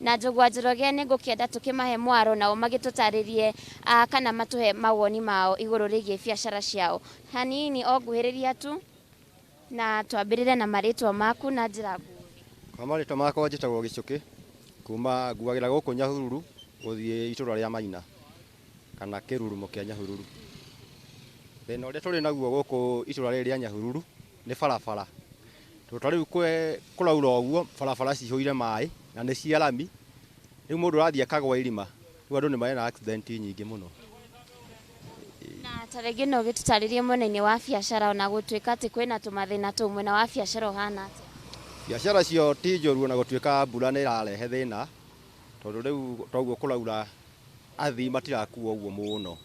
na Njũgũa Njoroge nĩ ngũkĩenda tũkĩmahe mwaro nao magĩtũtarĩrie kana matũhe mawoni mao igũrũ rĩgiĩ biacara ciao. Hanini o nguhĩrĩria tu na twambĩrĩre na marĩtwa maku na njĩra nguhĩ. Kwa marĩtwa makwa njĩtagwo Gĩcũkĩ, kuma nguagĩra gũkũ Nyahururu gũthiĩ itũra rĩa Maina kana Kĩrurumo kĩa Nyahururu. Thĩna ũrĩa tũrĩ naguo gũkũ itũra rĩrĩ rĩa Nyahururu nĩ barabara. Tũtarĩu kũraura ũguo barabara cihũire maĩ na nĩ cia rami. Rĩu mũndũ arathiĩ akagwa irima. Rĩu andũ nĩ marĩ na accident nyingĩ mũno. Na tarĩngĩ no gĩtũtarĩrie mwena-inĩ wa biacara ona gũtuĩka atĩ kwĩna tũmathĩna tũu mwena wa biacara ũhana atĩa? Biacara cio ti njũru na gũtuĩka mbura nĩ ĩrarehe thĩna, tondũ rĩu toguo kũraura athii matirakuo ũguo mũno.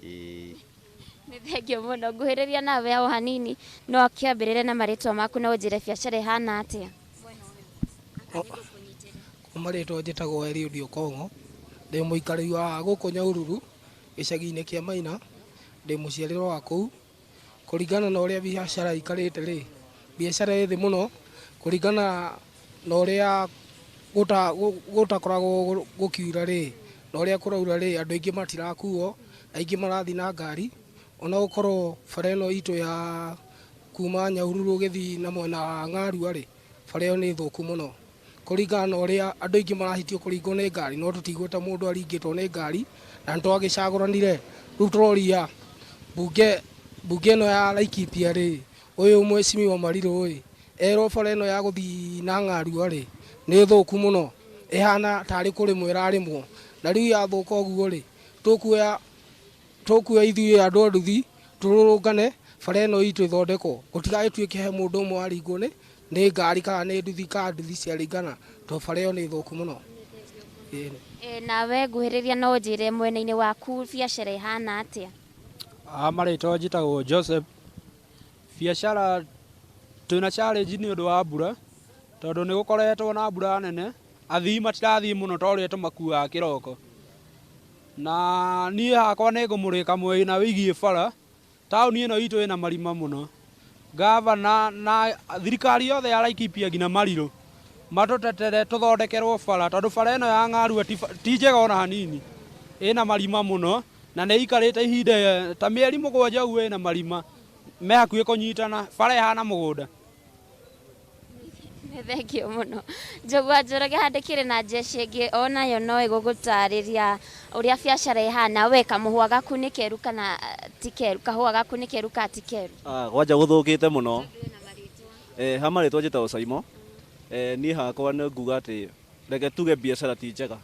Nĩ thengio mũno, nguhĩrĩria nawe o hanini no kĩambĩrĩre na marĩtwa maku na ũnjĩre biacara ĩhana atĩa? Marĩtwa njĩtagwo Eliud Okongo, ndĩ mũikari wa gũkũ Nyahururu gĩcagi-inĩ kĩa Maina, ndĩ mũciarĩrwo wa kũu. Kũringana na ũrĩa biacara ikarĩte rĩ, biacara ĩ thĩ mũno kũringana na ũrĩa gũtakoragwo gũkiura rĩ, na ũrĩa kũraura rĩ, andũ aingĩ matirakuo, aingĩ marathiĩ na ngari. Ona gũkorwo bara ĩno itũ ya kuma Nyahururu gĩthiĩ na mwena wa Ng'arua rĩ, bara ĩyo nĩ thũku mũno. Kũringana na ũrĩa andũ aingĩ marahitio kũringwo nĩ ngari, no tũtigwĩta mũndũ aringĩtwo nĩ ngari, na nĩ twagĩcagũranire. Rĩu tũroria mbunge ĩno ya Laikipia rĩ, ũyũ Mheshimiwa Marirũ rĩ, erwo bara ĩno ya gũthiĩ na Ng'arua rĩ nĩ thũku mũno, ĩhana tarĩ kũrĩmwo ĩrarĩmwo. Na rĩu yathũka ũguo rĩ, tũkuoya ithuĩ andũ a nduthi tũrũrũngane bara ĩno itũ ĩthondekwo, gũtigagĩtuĩke he mũndũ ũmwe aringwo nĩ ngari kana nĩ nduthi kana nduthi ciaringana, tondũ bara ĩyo nĩ thũku mũno. Nawe nguhĩrĩria no ũnjĩre mwena-inĩ waku biacara ĩhana atĩa? Marĩtwa njĩtagwo Joseph. Biacara twĩna challenge nĩ ũndũ wa mbura, tondũ nĩ gũkoretwo na mbura nene, athii matirathiĩ mũno ta ũrĩa tũmakuaga kĩroko. Na niĩ hakwa nĩ ngũmũrĩka mwĩna wĩgiĩ bara, taũni ĩno itũ ĩna marima mũno. Gavana na thirikari yothe ya Laikipia nginya Marirũ matũtetere tũthondekerwo bara, tondũ bara ĩno ya Ng'arua ti njega ona hanini, ĩna marima mũno na nĩ ikarĩte ihinda ta mĩeri 7 ũguo ĩna marima me hakuhĩ kũnyitana, bara ĩhana mũgũnda. Nĩ thengio mũno. Njũgũa Njoroge handĩkĩre na njeci ĩngĩ onayo no ĩgũgũtarĩria ũrĩa biacara ĩhana. We kamũhũa gaku nĩ keru kana ti keru? Kahũa gaku nĩ keru kana ti keru? Gwanja gũthũkĩte mũno. Ha marĩtwa njĩtagwo Saimo. Niĩ hakwa nĩ nguga atĩ reke tuge biacara ti njega,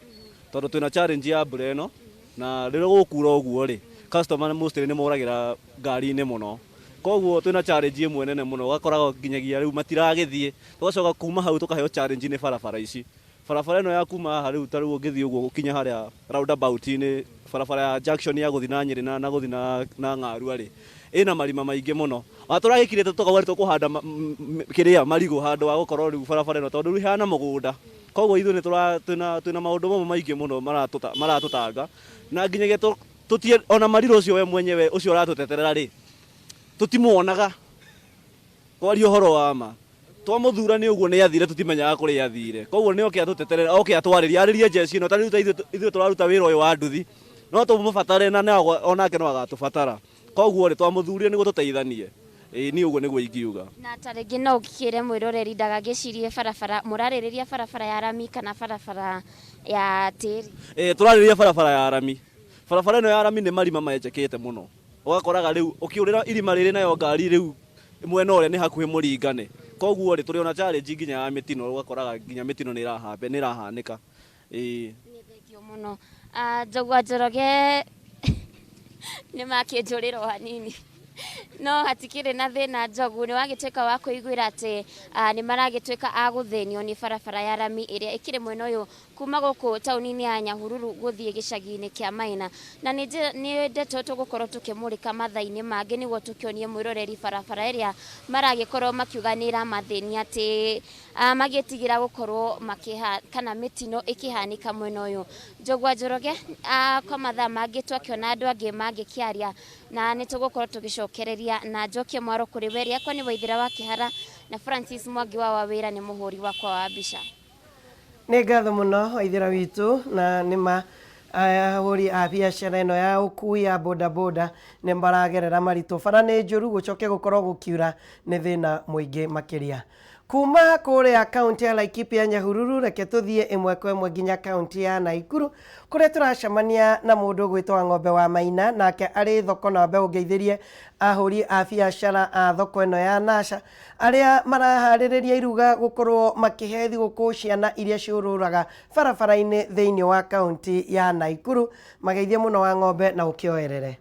tondũ twĩna challenge ya mbura ĩno, na rĩrĩa gũkura ũguo rĩ, customer mostly nĩ moragĩra ngari-inĩ mũno. Koguo twĩna challenge ĩmwe nene mũno, ũgakoraga nginyagia rĩu matiragĩthiĩ, tũgacoka kuma hau tũkaheo challenge nĩ barabara ici. Barabara ĩno ya kuma haha rĩu ta rĩu ũngĩthiĩ ũguo gũkinya harĩa roundabout-inĩ, barabara ya junction ya gũthiĩ na Nyĩrĩ na gũthiĩ na Ng'arua rĩ, ĩna marima maingĩ mũno. Ona tũragĩkirĩte tũkauga nĩ tũkũhanda marigũ handũ wa gũkorwo rĩu barabara ĩno, tondũ rĩu ĩhana mũgũnda. Koguo ithuĩ twĩna maũndũ mamwe maingĩ mũno maratũtanga, na nginyagia tũtie ona Marirũ ũcio we mwenyewe ũcio ũratũteterera rĩ, tũtimuonaga. Kwaria ũhoro wa ma, twamũthura nĩ ũguo nĩ athire, tũtimenyaga kũrĩa athire. Koguo nĩ oke atũteterera, oke atwarĩrie, arĩrie njeci ĩno. Ta rĩu ithuĩ tũraruta wĩra ũyũ wa nduthi, no tũmũbatare na onake no agatũbatara. Koguo rĩ twamũthurire nĩguo tũteithanie. Niĩ ũguo nĩguo ingiuga. Na tarĩngĩ no ũkĩre mwĩroreri ndagagĩcirie barabara, mũrarĩrĩria barabara ya rami kana barabara ya tĩri? Tũrarĩrĩria barabara ya rami. Barabara ĩno ya rami nĩ marima menjekete mũno. Ũgakoraga rĩu ũkĩũrĩra irima rĩrĩ nayo ngari rĩu mwena ũrĩa nĩ hakuhĩ mũringane. Koguo rĩ tũrĩ ona challenge nginya ya mĩtino, ũgakoraga nginya mĩtino nĩ ĩrahanĩka. Nĩ thengio mũno. Njũgũa Njoroge nĩ makĩnjũrĩra hanini. No hatikĩrĩ na thĩna Njogu, nĩ wagĩtuĩka wa kũiguĩra atĩ nĩ maragĩtuĩka a gũthĩnio nĩ barabara ya rami ĩrĩa ĩkĩrĩ mwena ũyũ kuma gũkũ taũni-inĩ ya Nyahururu gũthiĩ gĩcagi-inĩ kĩa Maina. Na nĩ ndeto tũgũkorwo tũkĩmũrĩka mathaa-inĩ mangĩ nĩguo tũkĩonie mwĩroreri barabara ĩrĩa maragĩkorwo makiuga nĩ ĩramathĩnia, atĩ magĩtigĩra gũkorwo kana mĩtino ĩkĩhanĩka mwena ũyũ. Njũgũa Njoroge, kwa mathaa mangĩ twakĩona andũ angĩ mangĩkĩaria na nĩ tũgũkorwo tũgĩcokereria na njokie mwaro kũrĩ we. Rĩakwa nĩ Waithĩra wa Kĩhara na Francis Mwangi wa Wawĩra nĩ mũhũri wakwa wa mbica. nĩ ngatho mũno Waithĩra witũ na nĩma ahũri a biacara ĩno ya ũkui ya bodaboda nĩ maragerera maritũ bara nĩ njũru gũcoke gũkorwo gũkiura nĩ thĩna mũingĩ makĩria. Kuma kũrĩa kaunti ya Laikipia Nyahururu reke tũthiĩ ĩmwe kwa ĩmwe nginya kaunti ya Naikuru kũrĩa tũracemania na mũndũ gwĩtwa Ng'ombe wa Maina nake arĩ thoko na mbe ũngeithĩrie ahũri a biacara a thoko ĩno ya Nasha arĩa maraharĩrĩria iruga gũkorwo makĩhe thigũkũ ciana iria ciũrũraga barabara-inĩ thĩinĩ wa kaunti ya Naikuru. Mageithie mũno wa Ng'ombe na ũkĩoerere.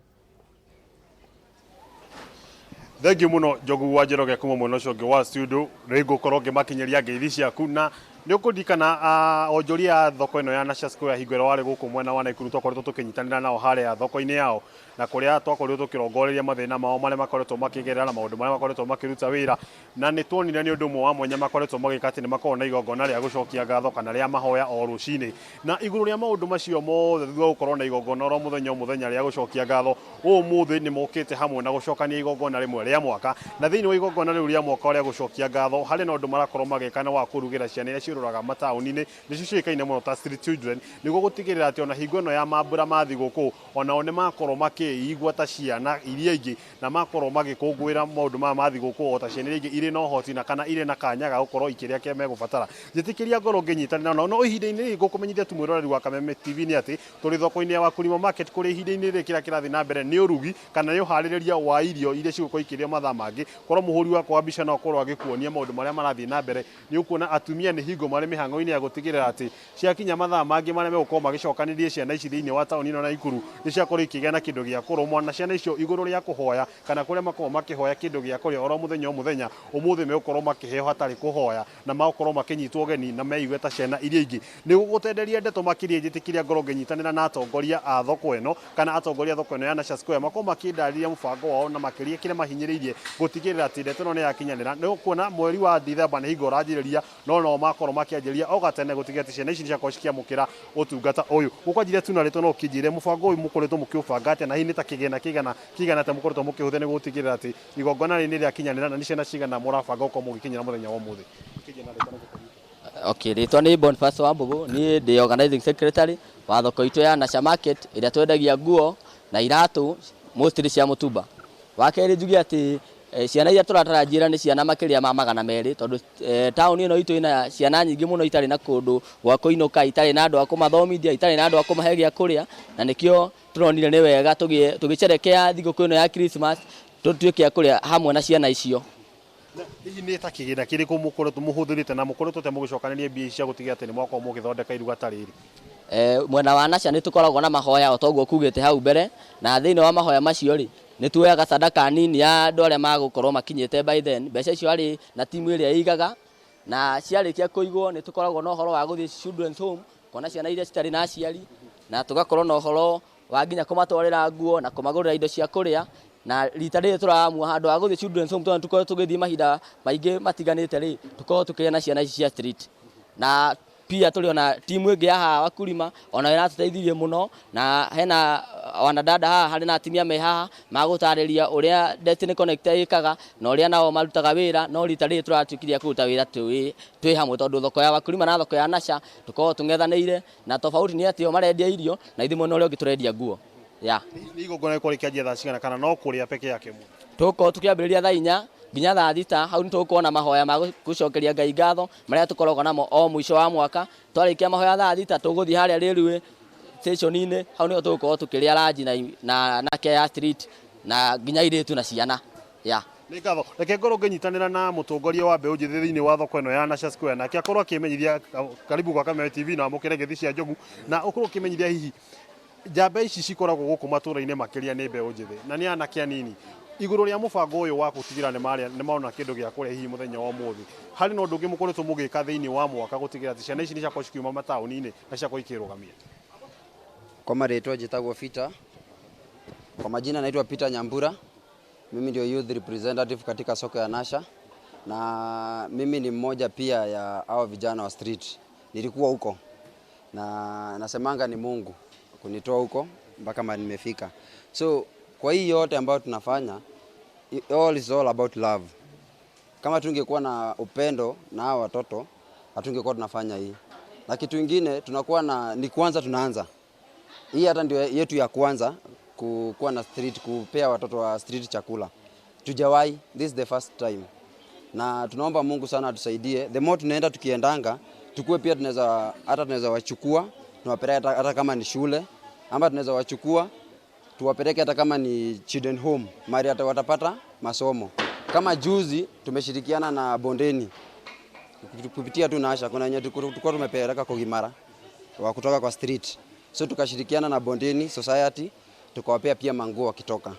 Thengi muno Njogu wa Njoroge kuma mwena ũcio ũngĩ wa studio rĩu ngũkorwo ngĩmakinyĩria ngeithi ciaku na nĩ ũkũririkana onjoria thoko ĩno ya Nasha Square hingo ĩrĩa warĩ gũkũ mwena wa Naikuru twakoretwo tũkĩnyitanĩra nao harĩa thoko-inĩ yao na kũrĩa twakoretwo tũkĩrongoreria mathĩna mao marĩa makoretwo makĩgerera na maũndũ marĩa makoretwo makĩruta wĩra na nĩ tuonire nĩ ũndũ ũmwe wa mwanya makoretwo magĩka atĩ nĩ makoragwo na igongona rĩa gũcokia ngatho kana rĩa mahoya o rũcinĩ na igũrũ rĩa maũndũ macio mothe thutha wa gũkorwo na igongona o mũthenya rĩa gũcokia ngatho ũmũthĩ nĩ mokĩte hamwe na gũcokania igongona rĩmwe rĩa mwaka na thĩinĩ wa igongona rĩu rĩa mwaka rĩa gũcokia ngatho harĩ na ũndũ marakorwo magĩka wa kũrugĩra ciana iria ciũrũraga mataũni-inĩ nĩcio ciũĩkaine mũno ta street children nĩguo gũtigĩrĩra atĩ ona hingo ĩno ya mambũra ma thigũkũ onao nĩ makorwo makĩigua ta ciana iria ingĩ na makorwo magĩkũngũĩra maũndũ maya ma thigũkũ o ta ciana iria ingĩ irĩ na ũhoti na kana irĩ na kanya ga gũkorwo ikĩrĩa kĩrĩa megũbatara. Njĩtĩkĩria ngorwo ngĩnyitanĩra nao no ihinda-inĩ rĩrĩ ngũkũmenyithia tu mwĩroreri wa Kameme TV nĩ atĩ tũrĩ thoko-inĩ ya Wakulima Market kũrĩa ihinda-inĩ rĩrĩ kĩrĩa kĩrathiĩ na mbere nĩ ũrugi kana nĩ ũharĩrĩria wa irio iria cigũkorwo ikĩrĩa mathaa mangĩ. Korwo mũhũri wakwa wa mbica no akorwo agĩkuonia maũndũ marĩa marathiĩ na mbere nĩ ũkuona atumia nĩ hingo marĩ mĩhang'o-inĩ ya gũtigĩrĩra atĩ ciakinya mathaa mangĩ marĩa megũkorwo magĩcokanĩrĩria ciana ici thĩinĩ wa taũni ĩno Naikuru nĩ ciakorwo ikĩgĩa na kĩndũ gĩa kũrũmwo na ciana icio igũrũ rĩa kũhoya kana kũrĩa makorwo makĩhoya kĩndũ gĩa kũrĩa oro mũthenya o mũthenya ũmũthĩ megũkorwo makĩheo hatarĩ kũhoya na magũkorwo makĩnyitwo ũgeni na meigue ta ciana iria ingĩ. Nĩ gũgũtenderia ndeto makĩria njĩtĩkĩria ngorwo ngĩnyitanĩra na atongoria a thoko ĩno kana atongoria thoko ĩno ya Nasha Square makorwo makĩndarĩria mũbango wao na makĩria kĩrĩa mahinyĩrĩirie gũtigĩrĩra atĩ ndeto ĩno nĩ yakinyanĩra. Nĩ kuona mweri wa Dithemba nĩ hingo ũranjĩrĩria no makorwo makĩanjĩrĩria o gatene gũtigĩrĩra atĩ ciana ici nĩ ciakorwo cikĩamũkĩra ũtungata ũyũ. Gũkwanjĩria tu na rĩtwa no ũkĩnjĩre mũbango ũyũ mũkoretwo mũkĩũbanga atĩa na hihi nĩ ta kĩgĩna kĩigana atĩa mũkoretwo mũkĩhũthia nĩguo gũtigĩrĩra atĩ igongona rĩrĩ nĩ rĩakinyanĩra na nĩ ciana cigana mũrabanga gũkorwo mũgĩkinyĩra mũthenya wa ũmũthĩ. Okay, rĩtwa nĩ Boniface Wambũgũ, niĩ ndĩ organizing secretary wa thoko itũ ya Nasha Market ĩrĩa twendagia nguo na iratũ mostly cia mũtumba. Wa kerĩ njuge atĩ ciana iria tũratarajĩra nĩ ciana makĩria ma 200 tondũ taũni ĩno itũ ĩna ciana nyingĩ mũno itarĩ na kũndũ gwa kũinũka, itarĩ na andũ a kũmathomithia, itarĩ na andũ a kũmahe gĩa kũrĩa na nĩkĩo tũronire nĩ wega tũgĩcerekea thigũkũ ĩno ya Christmas tũtuĩke a kũrĩa hamwe na ciana icio. Hihi nĩ ta kĩgĩna kĩrĩkũ mũkoretwo mũhũthĩrĩte na mũkoretwo te mũgĩcokanĩria mbia cia gũtigĩrĩra atĩ nĩ mwakorwo mũgĩthondeka iruga ta rĩrĩ? Mwena wa Nasha nĩ tũkoragwo na mahoya o toguo kugĩte hau mbere na thĩinĩ wa mahoya macio rĩ nĩ tuoyaga sadaka nini ya andũ arĩa magũkorwo makinyĩte by then. Mbeca icio arĩ na timu ĩrĩa igaga na ciarĩkia kũigwo nĩ tũkoragwo na ũhoro wa gũthiĩ children's home kuona ciana iria citarĩ na aciari na tũgakorwo na ũhoro wa nginya kũmatwarĩra nguo na kũmagũrĩra indo cia kũrĩa. Na rita rĩrĩ tũramua handũ ha gũthiĩ children's home tondũ tũkorwo tũgĩthiĩ mahinda maingĩ matiganĩte rĩ tũkorwo tũkĩgĩa na ciana ici cia street. Na pia tũrĩ ona timu ĩngĩ ya haha Wakulima ona ĩratũteithirie mũno na hena wanadada haha harĩ na atumia me haha magũtarĩria ũrĩa Destiny Connect ĩkaga na ũrĩa nao marutaga wĩra. No rita rĩrĩ tũratuĩkire kũruta wĩra twĩ hamwe tondũ thoko ya Wakulima na thoko ya Nasha tũkorwo tũng'ethanĩire na tofauti nĩ atĩ o marendia irio na ithuĩ mwena ũrĩa ũngĩ tũrendia nguo. Nĩ igongona rĩkorwo rĩkĩanjia thaa cigana kana no kũrĩa peke yake mũno? Tũkorwo tũkĩambĩrĩria thaa 4 nginya thaa 6. Hau nĩ tũgũkorwo na mahoya ma gũcokeria Ngai ngatho marĩa tũkoragwo namo o mũico wa mwaka. Twarĩkia mahoya thaa 6 tũgũthiĩ harĩa railway station-inĩ, hau nĩho tũgũkorwo tũkĩrĩa ranji na nake ya street na nginya airĩtu na ciana. Nĩ ngatho reke ngorwo ngĩnyitanĩra na mũtongoria wa mbeũ njĩthĩ thĩinĩ wa thoko ĩno ya Nasha Square nake akorwo akĩmenyithia karibu kwa Kameme TV na mũkĩre ngeithi cia Njogu na ũkorwo ũkĩmenyithia hihi njamba ici cikoragwo gũkũ matũra-inĩ makĩria nĩ mbeũ njĩthĩ na nĩ anake anini. Igũrũ rĩa mũbango ũyũ wa gũtigĩra nĩ maona kĩndũ gĩa kũrĩa hihi mũthenya wa ũmũthĩ, harĩ na ũndũ ũngĩ mũkoretwo mũgĩka thĩinĩ wa mwaka gũtigĩra atĩ ciana ici nĩ ciakorwo cikiuma mataũni-inĩ na ciakorwo ikĩrũgamia? Kwa marĩtwa njĩtagwo Peter, kwa majina naitwa Peter Nyambura. Mimi ndio youth representative katika soko ya Nasha na mimi ni mmoja pia ya hao vijana wa street. Nilikuwa huko na nasemanga ni Mungu kunitoa huko mpaka mahali nimefika. So kwa hii yote ambayo tunafanya, all is all about love. Kama tungekuwa na upendo na hao watoto, hatungekuwa tunafanya hii. Na kitu kingine tunakuwa na ni kwanza tunaanza. Hii hata ndio yetu ya kwanza kuwa na street, kupea watoto wa street chakula. Tujawahi, this is the first time. Na tunaomba Mungu sana atusaidie. The more tunaenda tukiendanga, tukue pia tunaweza wachukua, tuwapeleke hata kama ni shule, ama tunaweza wachukua tuwapeleke hata kama ni children home, mahali hata watapata masomo. Kama juzi tumeshirikiana na Bondeni kupitia tu Nasha, kuna wenye tulikuwa tumepeleka Kogimara wa kutoka kwa street. So tukashirikiana na Bondeni Society tukawapea pia manguo wakitoka.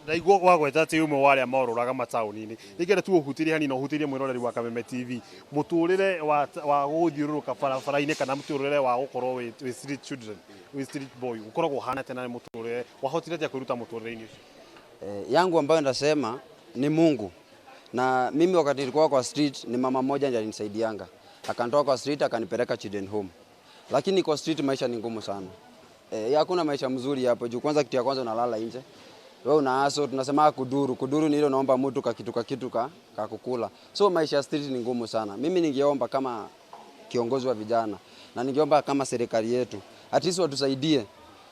Ndaigua gwagweta ati umwe wale amoruraga matauni-ini igere tu uhutirie hani no uhutirie mwiroreri wa Kameme TV muturire wa guthiururuka barabara-ini kana muturire wa gukorwo wi street children wi street boy ukoragwo hana tena muturire wahotire tia kwiruta muturire-ini ucio. Yangu ambayo ndasema ni Mungu, na mimi wakati nilikuwa kwa street ni mama mmoja ndiye alinisaidianga, akanitoa kwa street akanipeleka children home. Lakini kwa street maisha ni ngumu sana. Hakuna maisha mzuri hapo juu. Kwanza kitu ya kwanza unalala nje. Wewe unaaso, tunasema kuduru ni ile unaomba mtu kakitu kakukula. So maisha ya street ni ngumu sana. Mimi ningeomba kama kiongozi wa vijana na ningeomba kama serikali yetu at least watusaidie.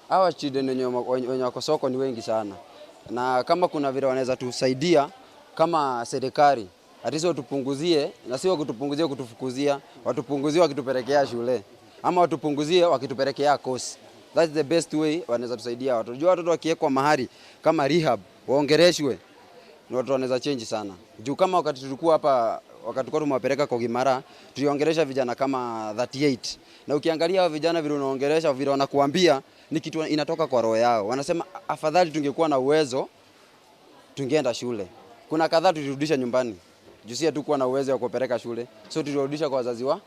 Hawa children wenye wako soko ni wengi sana. Na kama kuna vile wanaweza tusaidia kama serikali at least watupunguzie, na sio kutupunguzie kutufukuzia, watupunguzie wakitupelekea shule ama watupunguzie wakitupelekea kosi. That's the best way wanaweza tusaidia watu. Jua watoto wakiwekwa mahali kama rehab, waongereshwe, ni watu wanaweza change sana. Juu kama wakati tulikuwa hapa, wakati tulikuwa tumewapeleka Kogimara, tuliongeresha vijana kama 38. Na ukiangalia hao vijana vile unaongeresha, vile wanakuambia ni kitu inatoka kwa roho yao. Wanasema afadhali tungekuwa na uwezo tungeenda shule. Kuna kadhaa tulirudisha nyumbani. Juu si hatukuwa na uwezo wa kupeleka shule. So tulirudisha kwa wazazi wao.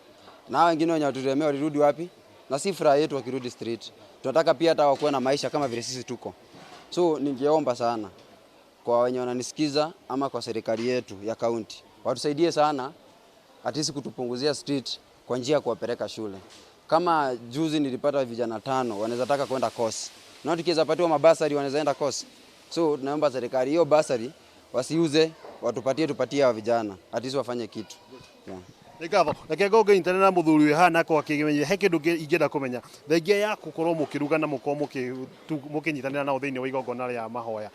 Na wengine wenye watutemea walirudi wapi? Na si furaha yetu wakirudi street. Tunataka pia hata wakuwe na maisha kama vile sisi tuko. So ningeomba sana kwa wenye wananisikiza ama kwa serikali yetu ya kaunti, watusaidie sana at least kutupunguzia street kwa njia kuwapeleka shule. Kama juzi nilipata vijana 5 wanaweza taka kwenda course. Na tukiweza patiwa mabasari wanaweza enda course. So tunaomba serikali hiyo basari wasiuze, tupatie wa vijana at least wafanye kitu. Yeah. Ngatho reke ngoge internet na muthuri we hana ko akimenye he kindu ingenda kumenya thengia ya gukorwo mukiruga na mukorwo mukinyitanira nao thiini wa igongona ria mahoya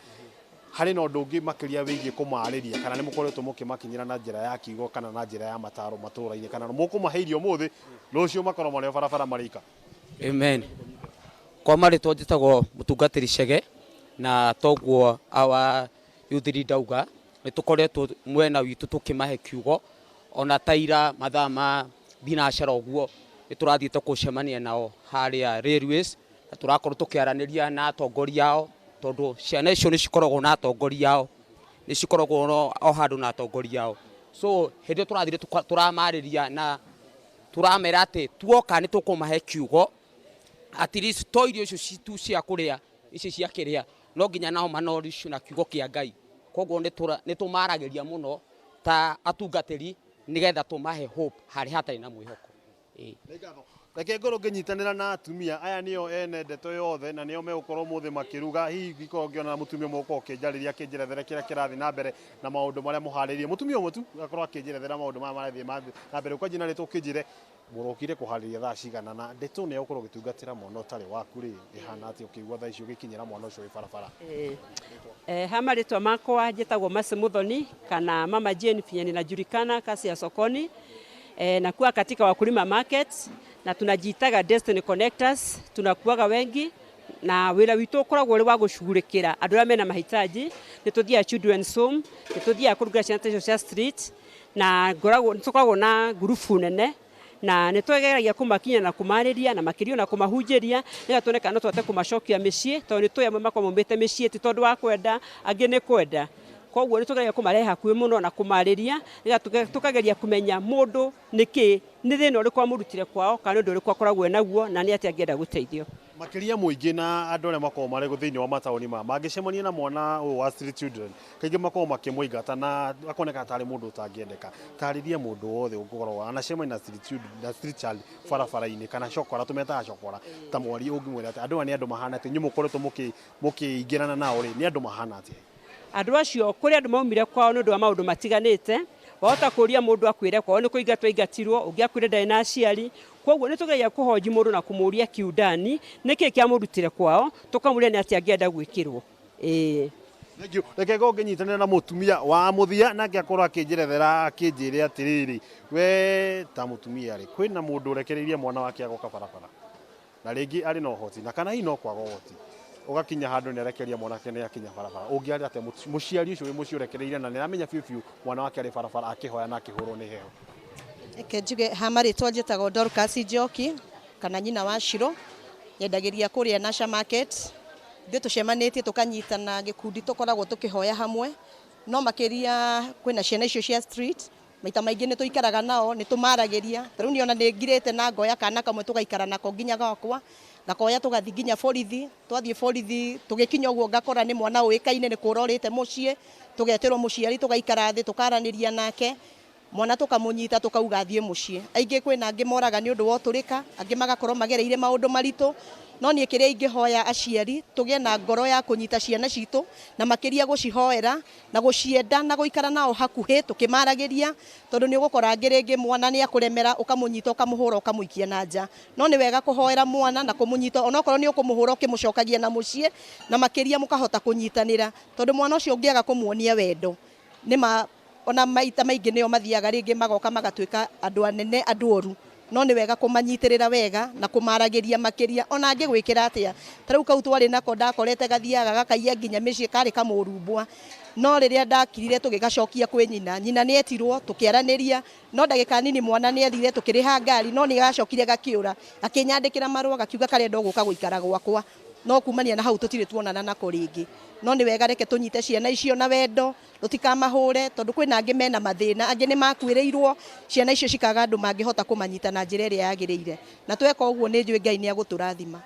hari no ndungi makiria wigie kumariria kana ni mukoretwo mukimakinyira na njira ya kiugo kana na njira ya mataro maturaini kana mukumaheirio muthi rucio makorwo mario barabara marika. Amen. Kwa marĩtwa njĩtagwo Mũtungatĩri Chege na toguo awa youth leader uga nĩ tũkoretwo mwena witũ tũkĩmahe kiugo ona taira mathaa ma thinacara ũguo nĩ tũrathiĩte gũcemania nao harĩa railways na tũrakorwo tũkĩaranĩria na atongoria ao tondũ ciana icio nĩ cikoragwo na atongoria ao, nĩ cikoragwo o handũ na atongoria ao. So hĩndĩ tũrathire tũramarĩria na tũramera atĩ tuoka nĩ tũkũmahe kiugo at least to irio icio citu cia kũrĩa ici cia kĩrĩa no nginya nao manorisho na kiugo kĩa Ngai. Koguo nĩ tũmaragĩria mũno ta atungatĩri nigetha tũmahe hope harĩ hatarĩ na mwĩhoko. Reke ngorwo nginyitanĩra na atumia aya nĩo ene ndeto yothe na nĩo megũkorwo mũthĩ makiruga hihi ngĩkorwo ngĩona mũtumia mũgũkorwo kĩnjarĩria kĩnjerethera kĩrĩa kĩrathiĩ na mbere na maũndũ marĩa mũharĩrĩrie. Mũtumia ũmwe tu akorwo akĩnjerethera maũndũ marĩa marathiĩ na mbere. Kwa njina rĩtwa kĩnjire mũrokire kũharĩria thaa cigana na ndeto nĩ ũkorwo gĩtungatĩra mwana ũtarĩ waku rĩ ĩhana atĩ ũkĩigua thaa icio ũgĩkinyĩra mwana ũcio wĩ barabara. Hama rĩtwa makwa njĩtagwo Mercy Muthoni kana Mama Jane Finya ninajulikana kazi ya sokoni. Nakuwa katika wakulima market na tunajiitaga Destiny Connectors. Tunakuaga wengi na wĩra witũ ũkoragwo ũrĩ wa gũcugurĩkĩra andũ arĩa mena mahitaji. Nĩ tũthiaga children's home, nĩ tũthiaga kũruga ciana icio cia street na nĩ tũkoragwo na ngurubu nene na nĩ twegeragia kũmakinya na kũmarĩria na makĩrio na kũmahunjĩria nĩgetha tuone kana no tũhote kũmacokia mĩciĩ tondũ nĩ tũĩ amwe makoragwo maumĩte mĩciĩ ti tondũ wa kwenda angĩ nĩ kwenda. Koguo nĩ tũgeria kũmarehe hakuhĩ mũno na kũmarĩria nĩgetha tũkageria kũmenya mũndũ nĩkĩ nĩ thĩna ũrĩkũ amũrutire kwao kana ũndũ ũrĩkũ akoragwo naguo na nĩ atĩa angĩenda gũteithio. Makiria muingi na andũ arĩa makoragwo marĩ thĩinĩ wa mataũni mangĩcemania na mwana ũyũ wa street children kaingĩ makoragwo makĩmũingata na akoneka tarĩ mũndũ ũtangĩendeka. Tarĩria mũndũ wothe ũngĩkorwo anacemania na street child barabara-inĩ kana cokora tũmetaga cokora ta mwari ũngĩmwĩra atĩ andũ aya nĩ andũ mahana atĩ inyuĩ mũkoretwo mũkĩingĩrana nao rĩ nĩ andũ mahana atĩ. Andũ acio kũrĩ andũ maumire kwao nĩ ũndũ wa maũndũ matiganĩte. wahota kuria mundu akwire kwao ni kuingatwo ingatirwo ungi akwire ndari na aciari koguo ni tugeria kuhoji mundu na kumuria kiundani niki kia murutire kwao tukamuria ni ati angienda gwikirwo reke goge nyitanira na mutumia wa muthia nake akorwo akinjerethera akinjire atiriri we ta mutumia ri kwina mundu rekereirie mwana wake agoka barabara na ringi ari no hoti na kana ino kwaga hoti ugakinya handu ni arekeria mwana wake ni akinya barabara ungiari ate muciari ucio wi mucio rekereirie na ni amenya fiu mwana wake ari barabara akihoya na akihurwo ni heo eke njuge hamari twajetago Dorcas Njoki kana nyina wa Shiro yendagiria kuria Nasha Market ndi tucemanitie tukanyitana gikundi tukoragwo tukihoya hamwe no makiria kwina ciana icio cia street maita maingi ni tuikaraga nao ni tumaragiria riu ni ona ni ngirete na ngoya kana kamwe tugaikara nako nginya gakwa ngakoya tugathi nginya borithi twathie borithi tugikinya uguo ngakora ni mwana uikaine ni kurorite mucie tugeterwo muciari tugaikara thi tukaraniria nake mwana tukamunyita tukauga athie mucie aingi kwina angi moraga ni undu wa uturika angi magakorwo magereire maundu maritu no nie kiria ingihoya aciari tugie na ngoro ya kunyita ciana citu na makiria gucihoera na gucienda na guikara nao hakuhi tukimaragiria tondu ni ugukora ngiringi mwana ni akuremera ukamunyita ukamuhura ukamuikia na nja no ni wega kuhoera mwana na kumunyita onokorwo ni ukumuhura ukimucokagia na mucie na makiria mukahota kunyitanira tondu mwana ucio ungiaga kumuonia wendo nima ona maita maingi nio mathiaga ringi magoka magatuika andu anene andu oru no ni wega kumanyitirira wega na kumaragiria makiria ona angi gwikira atia tariu kau twari nako ndakorete gathiaga gakaia nginya micii kari kamurumbwa no riria ndakirire tugigacokia kwi nyina ni etirwo tukiaraniria no ndagika nini mwana ni athire tukiriha ngari no ni gacokire gakiura akinyandikira marua gakiuga karenda guka guikara gwakwa no kumania na hau tutire tuonana nako ringi no ni wega reke tunyite ciana icio na wendo tutikamahure tondu kwina angi mena mathina angi ni makwireirwo ciana icio cikaga andu mangihota kumanyita na njira iria yagirire na tweka uguo ni njui Ngai ni aguturathima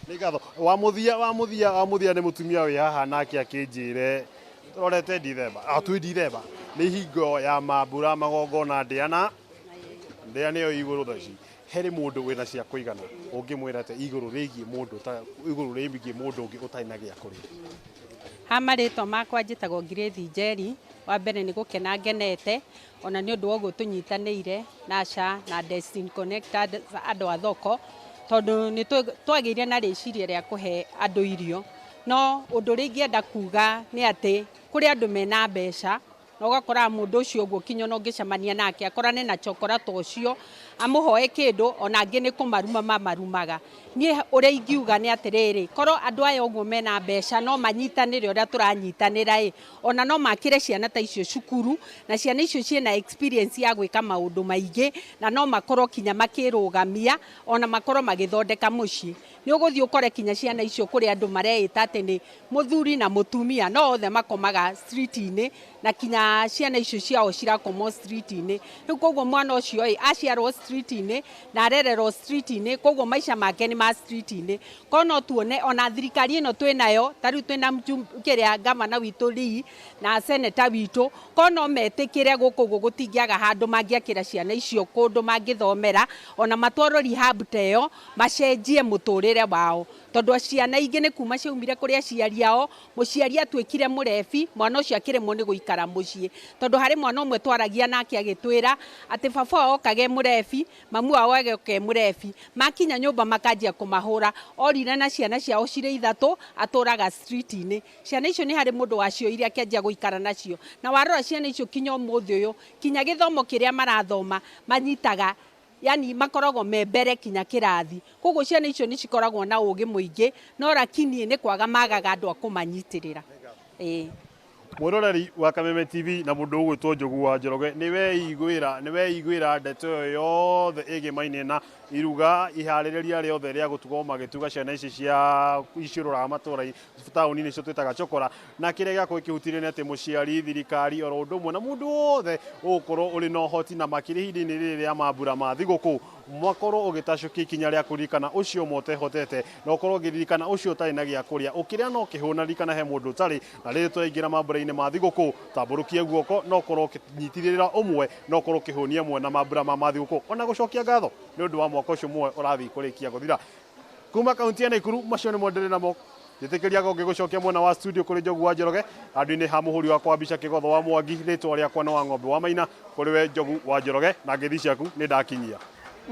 ni gatho wa muthia ni mutumia wi haha nake akinjire rorete Dithemba ni hingo ya mambura magongona ndiana niyo iguru thaci heri mundu wina cia kuigana ungimwirate iguru rigie mundu ta iguru rigie mundu ungi utaina gia kuria hamarito makwa njitagwo Grace Njeri wa mbere ni gukena ngenete ona ni undu wa uguo tunyitanire Nasha na Destiny Connected andu a thoko tondu ni twagiire na riciria ria kuhe andu irio no undu ringienda kuga ni ati kuri andu mena mbeca no gakora mundu ucio uguo kinyo no ngicemania nake akorane na chokora tocio amuhoe kindu ona angi ni kumaruma mamarumaga nie uria ingiuga ni atiriri koro andu aya uguo mena mbeca no manyitanire uria turanyitanira ona no makire ciana ta icio cukuru na ciana icio ciena experience ya gwika maundu maingi na no makorwo kinya makirugamia ona makorwo magithondeka mucii ni uguthii ukore kinya ciana icio kuri andu mareita ati ni muthuri na mutumia no othe makomaga street-ini na kinya ciana icio ciao cirakomo street-ini riu koguo mwana ucio aciarwo street-ini na arererwo street-ini koguo maisha make ni ma street-ini kono tuone ona thirikari ino twinayo tariu twina kiria gavana witu ri na senator witu kono metikire guku gutingiaga handu mangiakira ciana icio kundu mangithomera ona matwaro rehab teyo macenjie muturire wao tondu ciana ingi ni kuma ciaumire kuri aciari ao muciari atwikire murebi mwana ucio akiremwo ni guikara mucii tondu hari mwana umwe twaragia nake agitwira ati baba okage murebi mamu wao agoke murebi makinya nyumba makanjia kumahura orire na ciana ciao cire ithatu aturaga street-ini ciana icio ni hari mundu wacio iria akanjia guikara nacio na warora ciana icio kinya umuthi uyu kinya githomo kiria marathoma manyitaga yani makoragwo membere kinya kirathi koguo ciana icio ni cikoragwo na ugi muingi no rakini ni kwaga magaga andu akumanyitirira mwiroreri wa Kameme TV na mundu ugwitwo Njogu wa Njoroge niwe igwira ndeto yothe igimaine na iruga ihaririria riothe ria gutuga magituga ciana ici cia icirura matura tauni ni cio twitaga chokora na kiria giako ikihutirie ni ati muciari thirikari oro undu mwe na mundu wothe ukorwo uri no hoti na makiri hindini riri ya mambura ma thiguku mwakorwo ugitacukia ikinya ria kuririkana ucio motehotete na ukorwo ugiririkana ucio utari na gia kuria ukiria no kihuna ririkana he mundu utari na riri twaingira mambura-ini ma thiguku tamburukie guoko no ukorwo ukinyitithirira umwe no ukorwo ukihunia mwe na mambura ma thiguku ona gucokia ngatho ni undu wa mwaka ucio mwe urathi kurikia guthira kuma kaunti ya Nakuru macio ni mwendere namo Njitikiria go ngigucokia mwena wa studio kuri Njogu wa Njoroge andu-ini ha muhuri wa kwa mbica Kigotho wa Mwangi ritwa riakwa no wa Ng'ombe wa Maina kuri we Njogu wa Njoroge na ngithi ciaku ni ndakinyia.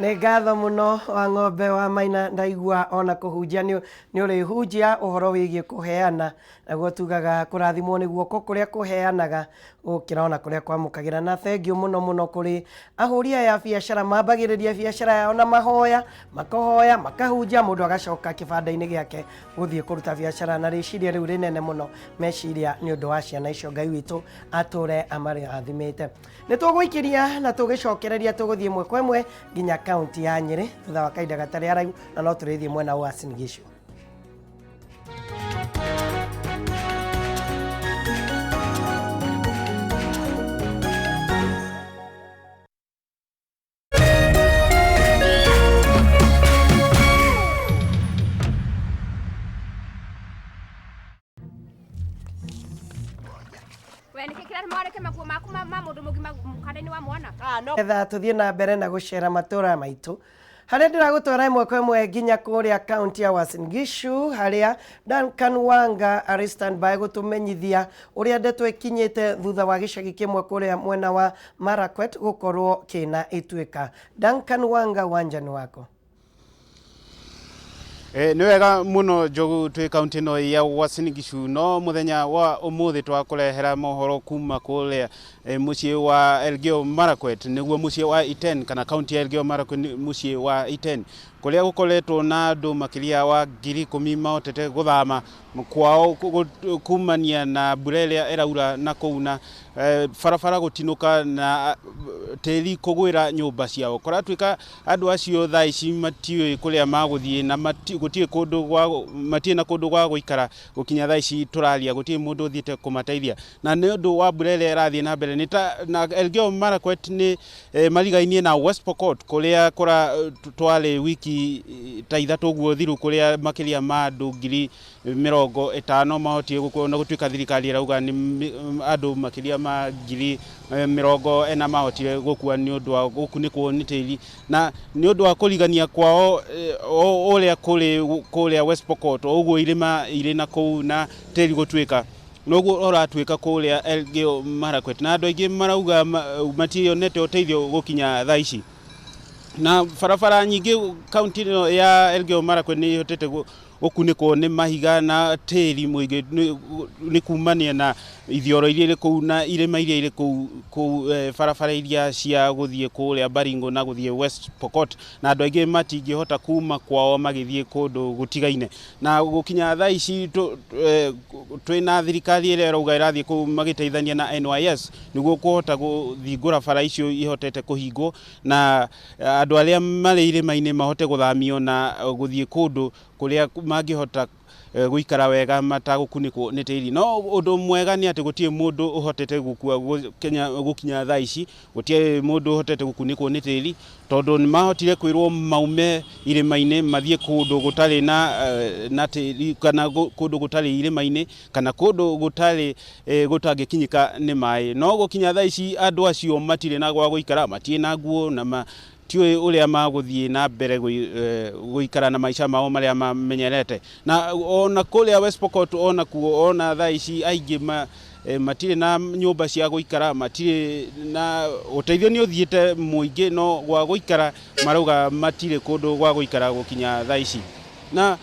Nĩ ngatho mũno wa Ng'ombe wa Maina, ndaigua ona kũhunjia nĩ ũrĩ hunjia ũhoro wĩgiĩ kũheana, naguo tugaga kũrathimwo nĩ guoko kũrĩa kũheanaga gũkĩra ona kũrĩa kwamũkagĩra. Na thengiũ mũno kũrĩ ahũri aya a biacara mambagĩrĩria biacara yao na mahoya, makahoya makahunjia, mũndũ agacoka kĩbanda-inĩ gĩake gũthiĩ kũruta biacara, na rĩciria rĩu rĩnene mũno meciria nĩ ũndũ wa ciana icio Ngai witũ atũre amarathimĩte. Nĩ tũgũikĩria na tũgĩcokereria tũgũthiĩ ĩmwe kwa ĩmwe nginya kaunti ya Nyĩrĩ thutha wa kahinda gatarĩ araihu, na no tũrĩthiĩ mwena wa Uasin Gishu. Etha tuthiĩ na mbere na gũcera matũra maitũ, harĩa ndĩragũtwara ĩmwe kwa ĩmwe nginya kũrĩa kaunti ya Uasin Gishu, harĩa Duncan Wanga arĩ standby gũtũmenyithia ũrĩa ndeto ĩkinyĩte thutha wa gĩcagi kĩmwe kũrĩa mwena wa Marakwet gũkorwo kĩna ituĩka. Duncan Wanga, wanja nĩ wako. Nĩ wega mũno Njogu twĩ kaunti ĩno ya Uasin Gishu, no mũthenya wa ũmũthĩ twakũrehera mohoro kuma kũrĩa mũciĩ wa Elgeyo Marakwet, nĩguo mũciĩ wa Iten kana kaunti ya Elgeyo Marakwet mũciĩ wa Iten, kũrĩa gũkoretwo na andũ makĩria wa 10,000 mahotete gũthama kwao kumania na mbura ĩrĩa ĩraura na kũu, na barabara gũtinũka na tĩri kũgwĩra nyũmba ciao. Kũratuĩka andũ acio thaa ici matiũĩ kũrĩa magũthiĩ na matirĩ na kũndũ gwa gũikara gũkinya thaa ici tũraria, gũtirĩ mũndũ ũthiĩte kũmateithia, na nĩ ũndũ wa mbura ĩrĩa ĩrathiĩ na mbere. Na Elgeyo Marakwet nĩ marigainie na West Pokot kũrĩa twarĩ wiki ta ithatũ ũguo thiru, kũrĩa makĩria ma andũ 50,000 mahotire gũkua, na gũtuĩka thirikari ĩrauga nĩ andũ makĩria ma 40,000 mahotire gũkua nĩ ũndũ wa gũkunĩkwo nĩ tĩri, na nĩ ũndũ wa kũrigania kwao ũrĩa kũrĩa West Pokot, ũguo irĩma irĩ na kũu na tĩri gũtuĩka noguo ũratuĩka kũrĩa Elgeyo Marakwet, na andũ aingĩ marauga mationete ũteithio gũkinya thaa ici. Na barabara nyingĩ kaunti ĩno ya Elgeyo Marakwet nĩ ihotete gũkunĩkwo nĩ mahiga na tĩri mũingĩ, nĩ kumania na ithioro iria irĩ kũu na irĩma iria irĩ kũu, barabara iria cia gũthiĩ kũrĩa Baringo na gũthiĩ West Pokot, na andũ aingĩ matingĩhota kuma kwao magĩthiĩ kũndũ gũtigaine. Na gũkinya thaa ici twĩna thirikari ĩrĩa ĩrauga ĩrathiĩ kũu magĩteithania na NYS nĩguo kũhota gũthingũra bara icio ihotete kũhingwo, na andũ arĩa marĩ irĩma-inĩ mahote gũthamio na gũthiĩ kũndũ kũrĩa mangĩhota gũikara wega matagũkunĩkwo nĩ tĩri. No ũndũ mwega nĩ atĩ gũtirĩ mũndũ ũhotete gũkua gũkinya thaa ici, gũtirĩ mũndũ ũhotete gũkunĩkwo nĩ tĩri, tondũ nĩ mahotire kwĩrwo maume irĩma-inĩ mathiĩ kũndũ gũtarĩ na tĩri, kana kũndũ gũtarĩ irĩma-inĩ, kana kũndũ gũtarĩ gũtangĩkinyĩka nĩ maĩ. No gũkinya thaa ici andũ acio matirĩ na gwa gũikara, matirĩ na nguo, na tiũĩ ũrĩa magũthiĩ na mbere gũikara na maica mao marĩa mamenyerete. Na ona kũrĩa West Pokot ona kuo ona thaa ici aingĩ matirĩ na nyũmba cia gũikara, matirĩ na ũteithio nĩ ũthiĩte mũingĩ, no gwa gũikara marauga matirĩ kũndũ gwa gũikara gũkinya thaa ici. Na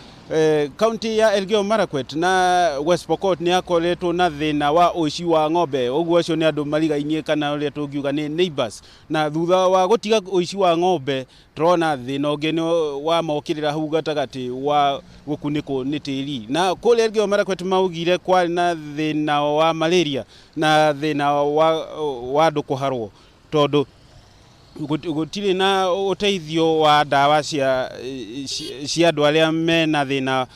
kaunti ya Elgeyo Marakwet na West Pokot nĩ akoretwo na thĩna wa ũici wa ng'ombe, ũguo acio nĩ andũ marigainie kana ũrĩa tũngiuga nĩ neighbors, na thutha wa gũtiga ũici wa ng'ombe tũrona thĩna ũngĩ nĩ wa mokĩrĩra hau gatagatĩ wa gũkunĩkwo nĩ tĩri. Na kũrĩa Elgeyo Marakwet maugire kwarĩ na thĩna wa malaria na thĩna wa andũ kũharwo, tondũ gũtirĩ na ũteithio wa ndawa cia andũ arĩa mena thĩna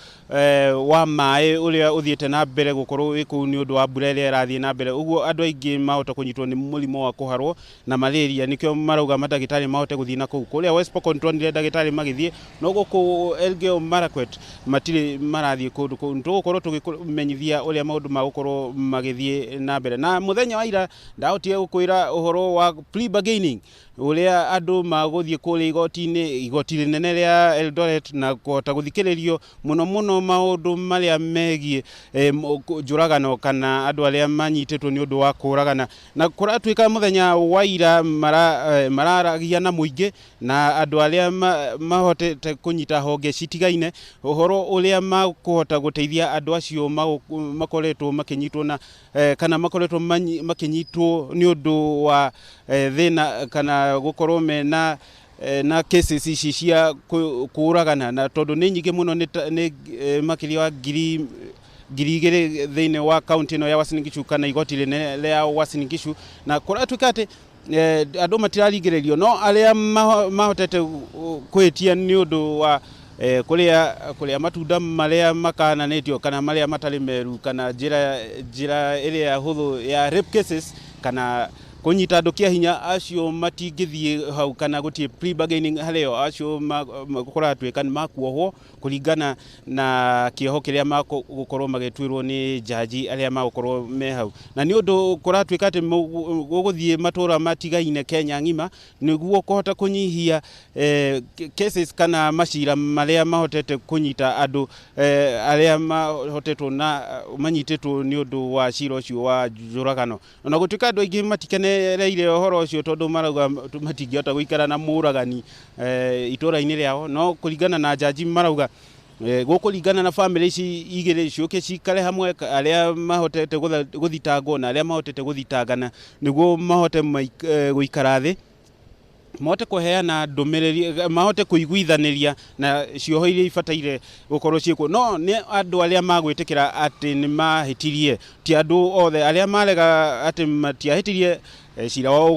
wa maĩ ũrĩa ũthiĩte na mbere gũkorwo wĩ kũu nĩ ũndũ wa mbura ĩrĩa ĩrathiĩ na mbere. Ũguo andũ aingĩ mahota kũnyitwo nĩ mũrimũ wa kũharwo na malaria, nĩkĩo marauga mandagĩtarĩ mahote gũthiĩ na kũu. Kũrĩa West Pokot nĩtuonire ndagĩtarĩ magĩthiĩ, no gũkũ Elgeyo Marakwet matirĩ marathiĩ kũndũ kũu. Nĩtũgũkorwo tũgĩmenyithia ũrĩa maũndũ magũkorwo magĩthiĩ na mbere. Na mũthenya wa ira ndahotire gũkwĩra ũhoro wa plea bargaining, ũrĩa andũ magũthiĩ kũrĩa igoti-inĩ, igoti rĩnene rĩa Eldoret, na kũhota gũthikĩrĩrio mũno no maundu maria megie njuragano kana andu aria manyitetwo ni undu wa kuragana na kuratuika muthenya wa ira mararagia na muingi na andu aria mahotete kunyita honge citigaine uhoro uria makuhota guteithia andu acio makoretwo makinyitwo na kana makoretwo makinyitwo ni undu wa thina kana gukorwo mena na cases ici cia kuragana na tondu ni nyingi muno ni makiria wa ngiri igiri thiini wa county no ya Uasin Gishu kana igoti rinene ya Uasin Gishu na kuratuika ati andu matiraringiririo no aria mahotete kwitia ni undu wa kuria matunda maria makananitio kana maria matari meru kana njira iria huthu ya rape cases kana kunyita andu kia hinya acio matingithie hau kana gutie pre bargaining hareo acio makuratuika makuohwo kuringana na kioho kiria magukorwo magitwirwo ni jaji aria magukorwo me hau na ni undu kuratuika ati guguthie matura matigaine Kenya ngima niguo kuhota kunyihia cases kana mashira maria mahotete kunyita andu aria mahotetwo na manyitetwo ni undu wa cira ucio wa njuragano na gutuika andu aingi matikenereire uhoro ucio tondu marauga matingihota guikara na muragani itura-ini riao no kuringana na jaji marauga gukuringana na family ici igire ciuke cikare hamwe aria mahotete guthitangwo na aria mahotete guthitangana niguo mahote guikara thi mahote kuheana ndumiriri mahote kuiguithaniria na cioho iria ifataire gukorwo ciikwo no ni andu aria magwitikira ati ni mahitirie ti andu othe aria marega ati matiahitirie cira wao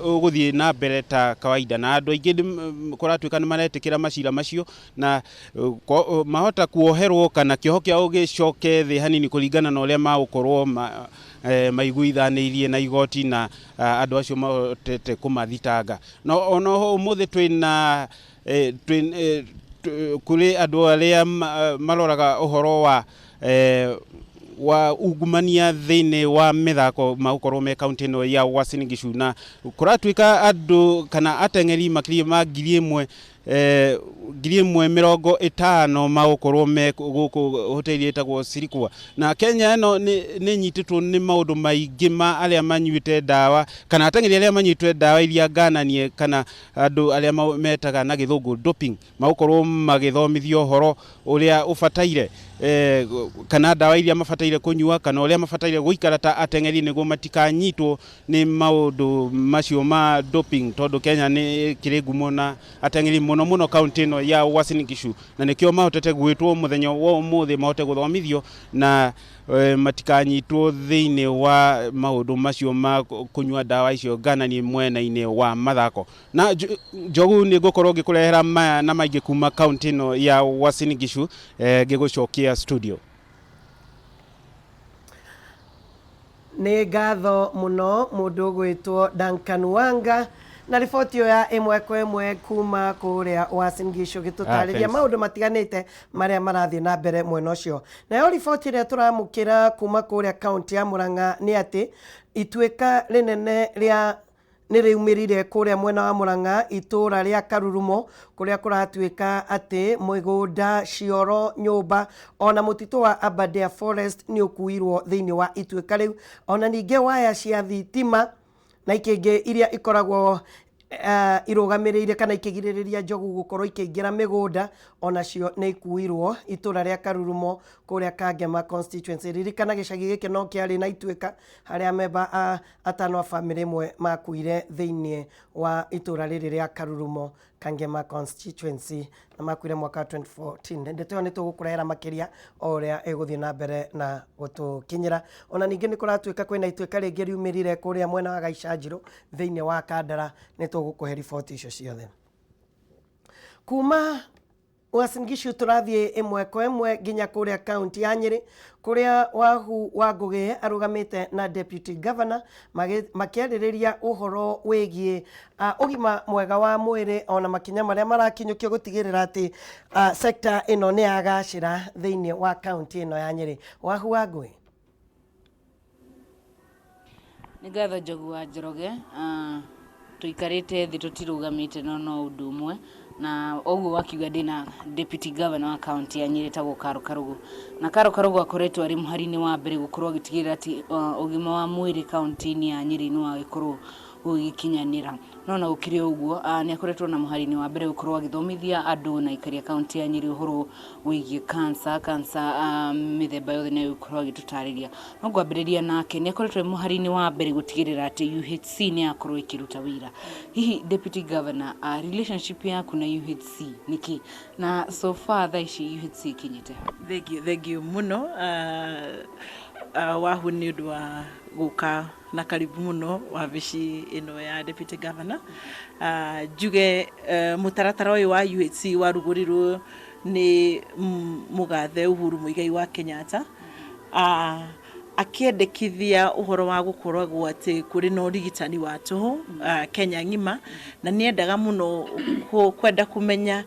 uguthie na mbere ta kawaida na andu aingi kuratuika ni maretikira macira macio na mahota kuoherwo kana kioho kiao gicoke thi hanini kuringana na uria magukorwo maiguithanirie na igoti na andu acio mahotete kumathitanga no ono umuthi twina kuri andu aria maroraga uhoro wa ungumania thiini wa mithako magukorwo me county no ya Uasin Gishu na kuratuika andu kana ateng'eri makiri ma 1,050 magukorwo me guku hoteli etagwo Sirikwa na Kenya eno ni nyititwo ni maundu maingi ma aria manyuite dawa kana ateng'eri aria manyuite dawa iria gananie kana andu aria metaga na githungu doping magukorwo magithomithio horo uria ufataire kana dawa iria mafataire kunyua kana uria mafataire guikara ta ateng'eri niguo matikanyitwo ni maundu macio ma doping tondu Kenya ni kiringumo na ateng'eri muno county no ya Uasin Gishu na nikio mahotete gwitwo muthenya wa umuthi mahote guthomithio na matikanyitwo thiini wa maundu macio ma kunyua dawa icio ganani mwena-ini wa mathako na njogu ni gukorwo gikurehera maya na maingi kuma county no ya Uasin Gishu gigucokia studio ni ngatho muno mundu gwitwo Duncan Wanga na riboti ya imwe kwa imwe kuma kuria Uasin Gishu gitutariria maundu matiganite maria marathie na mbere mwena ucio nayo riboti ria turamukira kuma kuria county ya Murang'a ni ati ituika rinene ria niriumirire kuria mwena wa Murang'a itura ria Karurumo kuria kuratuika ati migunda cioro nyumba ona mutitu wa Aberdare Forest ni ukuirwo thiini wa ituika riu ona ninge waya cia thitima na ikingi iria ikoragwo irugamiririre kana ikigiriria njogu gukorwo ikiingira migunda ona cio ni ikuirwo itura ria Karurumo kuria Kangema constituency ririkana gicagi giki no kiari na ituika haria memba atano a family imwe makuire thiini wa itura riri ria Karurumo Kangema constituency na makuire mwaka 2014 ndeteo ni tugukurehera makiria oria eguthie na mbere na gutukinyira ona ningi ni kuratuika kwina ituika ringi riumirire kuria mwena wa Gaichanjiru thiini wa Kandara ni tugukuhe riboti icio ciothe kuma Uasin Gishu turathie imwe kwa imwe ginya kuria county ya Nyeri kuria Wahu wa Ngugi arugamite na deputy governor makiaririria uhoro wigie ugima mwega wa mwiri ona makinya maria marakinyukio gutigirira ati sector ino ni agacira thiini wa county ino ya Nyeri Wahu wa Ngugi ni gatho Njogu wa Njoroge tuikarite thi tutirugamite no undu umwe na ogu wakiuga ndina deputy governor wa county ya Nyeri tagwo Karo Karugu, na Karo Karugu akoretwo ari muharini wa mbere gukorwo gitigirira ati ugima wa mwiri county-ini ya Nyeri ni wagikorwo ugikinyanira. Nona ukiri uguo ni akoretwo na muharini wa mbere gukorwo agithomithia andu na ikaria county ya Nyeri uhoro wigie cancer mithemba yothe na gukorwo agitutariria. No gwambiriria nake ni akoretwo muharini wa mbere gutigirira ati UHC ni akorwo ikiruta wira. Hihi deputy governor, relationship yaku na UHC niki na so far thaici UHC kinyite? Thank you muno wahu ni undu wa guka na karibu muno wabici ino ya deputy governor. Juge mutaratara uyu wa UHC warugurirwo ni mugathe Uhuru Muigai wa Kenyatta akiendekithia uhoro wa gukorwo gwate kuri no rigitani wa tuhu Kenya ngima, na niendaga muno kwenda kumenya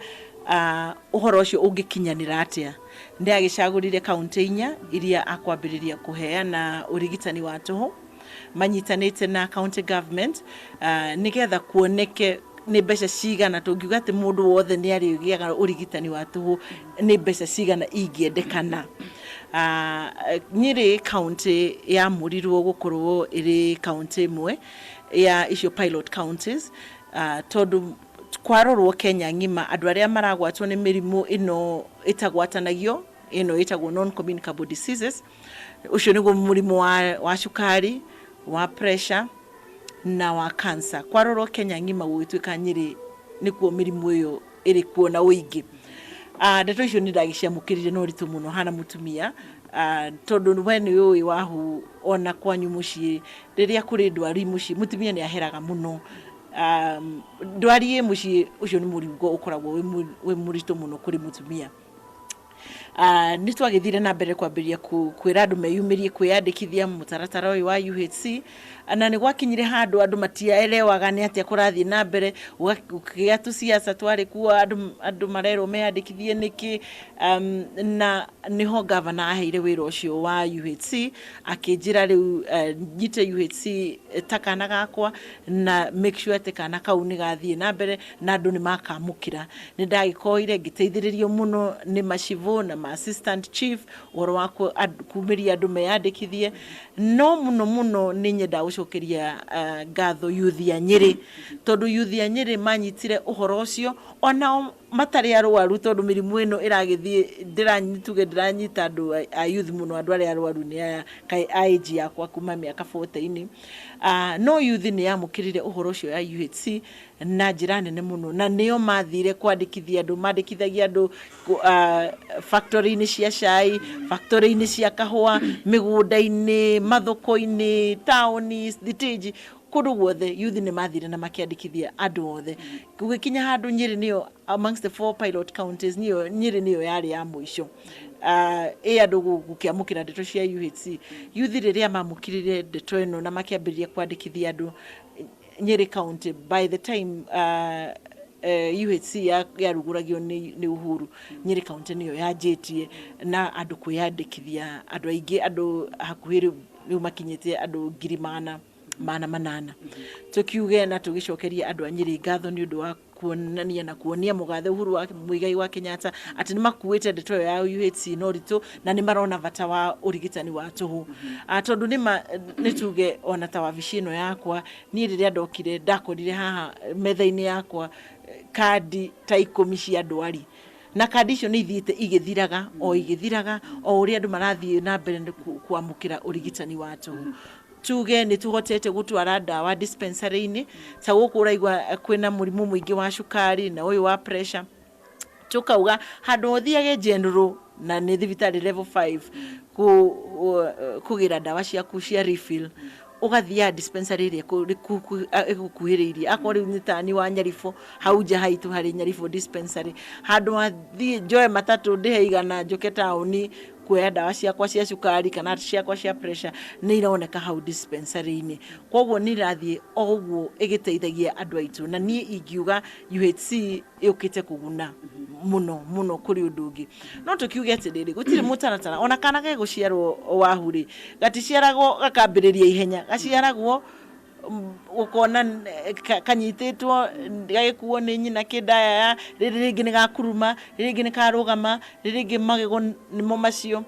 uhoro ucio ungikinyanira atia. Ndi agicagurire kaunti 4 iria akwambiriria kuheana urigitani wa tuhu manyitanite na county government nigetha kuoneke ni mbeca cigana tungiuga ati mundu wothe ni arigiaga urigitani wa tuhu ni mbeca cigana ingiendekana. Nyeri county ya murirwo gukorwo iri county imwe ya icio pilot counties tondu kwarorwo Kenya ngima andu aria maragwatwo ni mirimu ino itagwatanagio ino itagwo non communicable diseases. Ucio niguo murimu wa cukari, wa pressure na wa cancer. Kwarorwo Kenya ngima gwituika Nyeri nikuo mirimu iyo iri kuo na uingi. Ndeto icio ni ndagishiamukirire no ritu muno hana mutumia tondu wene uyu wahu ona kwanyu mucii riria kuri ndwari mucii mutumia ni aheraga muno. Ndwari mucii ucio ni murigo ukoragwo we murito muno kuri mutumia. Ni twagithire na mbere kwambiria kwira andu meyumirie kwiyandikithia mutaratara uyu wa UHC, na ni gwakinyire handu andu matiaelewaga ni atia kurathie na mbere ukigia tu siasa twari kuwa andu marero meyandikithie niki. Na niho governor aheire wira ucio wa UHC akinjira riu nyite UHC takana gakwa na make sure ati kana kau ni gathie na mbere na andu ni makamukira. Ni ndagikoire ngiteithiririo muno ni mashivu na assistant chief woro wako kumiria andu meyandikithie. No muno ni nyenda gucokeria ngatho youth ya Nyeri tondu youth ya Nyeri manyitire uhoro ucio ona matari arwaru tondu mirimu ino iragithie ndiranyita andu a youth muno andu ari arwaru ni kai age yakwa kuma miaka 14. No youth ni yamukirire uhoro ucio ya UHC na njira nene muno, na nio mathire kwandikithia andu mandikithagia andu factory-ini cia cai, factory-ini cia kahua, migunda-ini, mathoko-ini, taoni, thitiji, kundu guothe youth ni mathire na makiandikithia andu othe. Gugikinya handu Nyeri niyo amongst the 4 pilot counties niyo Nyeri niyo yari ya mwisho andu gukiamukira ndeto cia UHC. Youth riria mamukirire ndeto ino na makiambiriria kwandikithia andu Nyeri county by the time UHC yaruguragio ni Uhuru, Nyeri county niyo yajitie na andu kwiyandikithia andu aingi andu hakuhiri riu makinyite andu 800 tukiuge na tugicokeria andu a Nyeri ngatho ni undu wa kuonania na kuonia mugathe Uhuru wa Muigai wa Kenyatta ati ni makuite ndeto ya UHC no ritu na ni marona bata wa urigitani wa tuhu. Tondu ni tuge ona ta wabicino yakwa ni riria ndokire ndakorire haha metha-ini yakwa kadi ta 10 cia ndwari, na kadi icio ni ithiite igithiraga o uria andu marathie na mbere kuamukira urigitani wa tuhu. Tuge ni tuhotete gutwara ndawa dispensary-ini ta guku uraigwa kwina murimu muingi wa cukari na uyu wa pressure, tukauga handu othiage general na ni thibitari level 5 kugira ndawa ciaku cia refill ugathia dispensary iria igukuhiriirie akori nyitani wa Nyarifo hauja haitu hari Nyarifo dispensary handu athie njoe matatu ndiheigana njoke tauni kuoya ndawa ciakwa cia cukari kana ciakwa cia pressure ni ironeka hau dispensary-ini. Koguo ni rathie oguo igiteithagia andu aitu, na ni ingiuga UHC yukite kuguna muno kuri undungi. No tukiuge atiriri gutire mutaratara ona kana ge guciarwo wahuri gaticiaragwo gakambiriria ihenya gaciaragwo ukona kanyititwo gagikuo ni nyina kidaya ringi ni gakuruma ringi ni karugama ringi magego nimo macio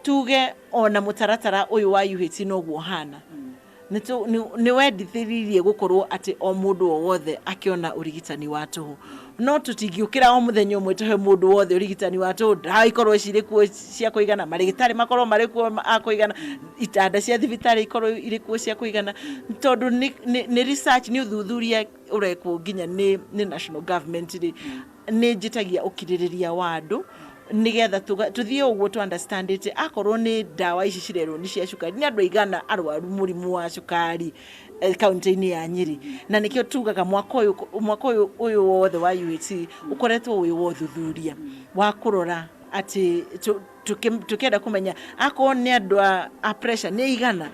tuge ona mutaratara uyu wa UHC no guohana ni wendithiririe gukorwo ati o mundu wothe akiona urigitani wa tuhu no tutingiukira o muthenya umwe tuhe mundu wothe urigitani wa tuhu ndaikorwo ciri kuo cia kuigana marigitari makorwo mari kuo akuigana itanda cia thibitari ikorwo iri kuo cia kuigana tondu ni research ni uthuthuria urekwo nginya ni national government ni njitagia ukiririria wa andu nigetha tuthie uguo to understand it akorwo ni dawa ici cirerwo ni cia cukari ni andu aigana arwaru murimu wa cukari kaunti-ini ya Nyeri na nikio tugaga mwaka uyu wothe wa UHC ukoretwo uyu wothuthuria wa kurora ati tukenda kumenya akorwo ni andu a pressure ni igana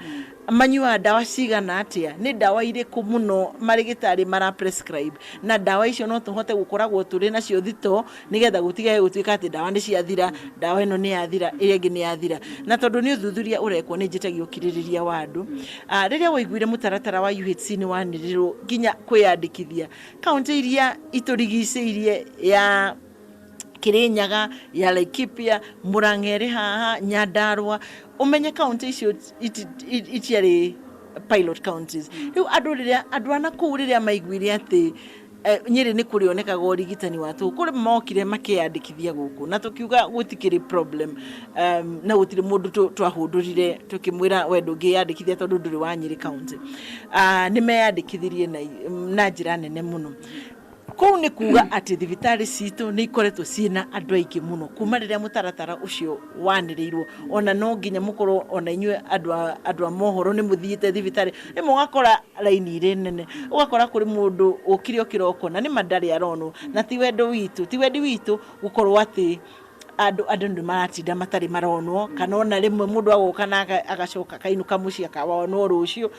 manyua dawa cigana atia ni dawa iriku muno marigitari mara prescribe na dawa icio no tuhote gukoragwo turi nacio thito nigetha gutiga gutuika ati dawa ni ciathira dawa ino ni yathira ire ngi ni yathira na tondu ni uthuthuria urekwo ni njitagio kiririria wa andu riria waiguire mutaratara wa UHC ni wanirirwo nginya kwiyandikithia kaunti iria iturigiceirie ya Kirinyaga ya Laikipia Murang'eri haha Nyandarua umenye county icio itiari pilot counties riu andu ana kuu riria maiguire ati Nyeri ni kurionekaga urigitani watu kuri mokire makiyandikithia guku na tukiuga gutikiri problem na gutire mundu twahundurire tukimwira wendo ngiyandikithia tondu nduri wa Nyeri county ni meyandikithirie na njira nene muno kou ni kuga ati thibitari citu ni ikoretwo ciina andu aingi muno kuma riria mutaratara ucio wanirirwo ona no nginya mukorwo ona inyue andu a mohoro ni muthiite thibitari ni mugakora laini ire nene ugakora kuri mundu ukirio kiroko na ni mandari arono na ti wendi witu gukorwo ati andu ndu maratinda matari maronwo kana ona rimwe mundu agoka na agacoka kainuka mucia kawonwo rucio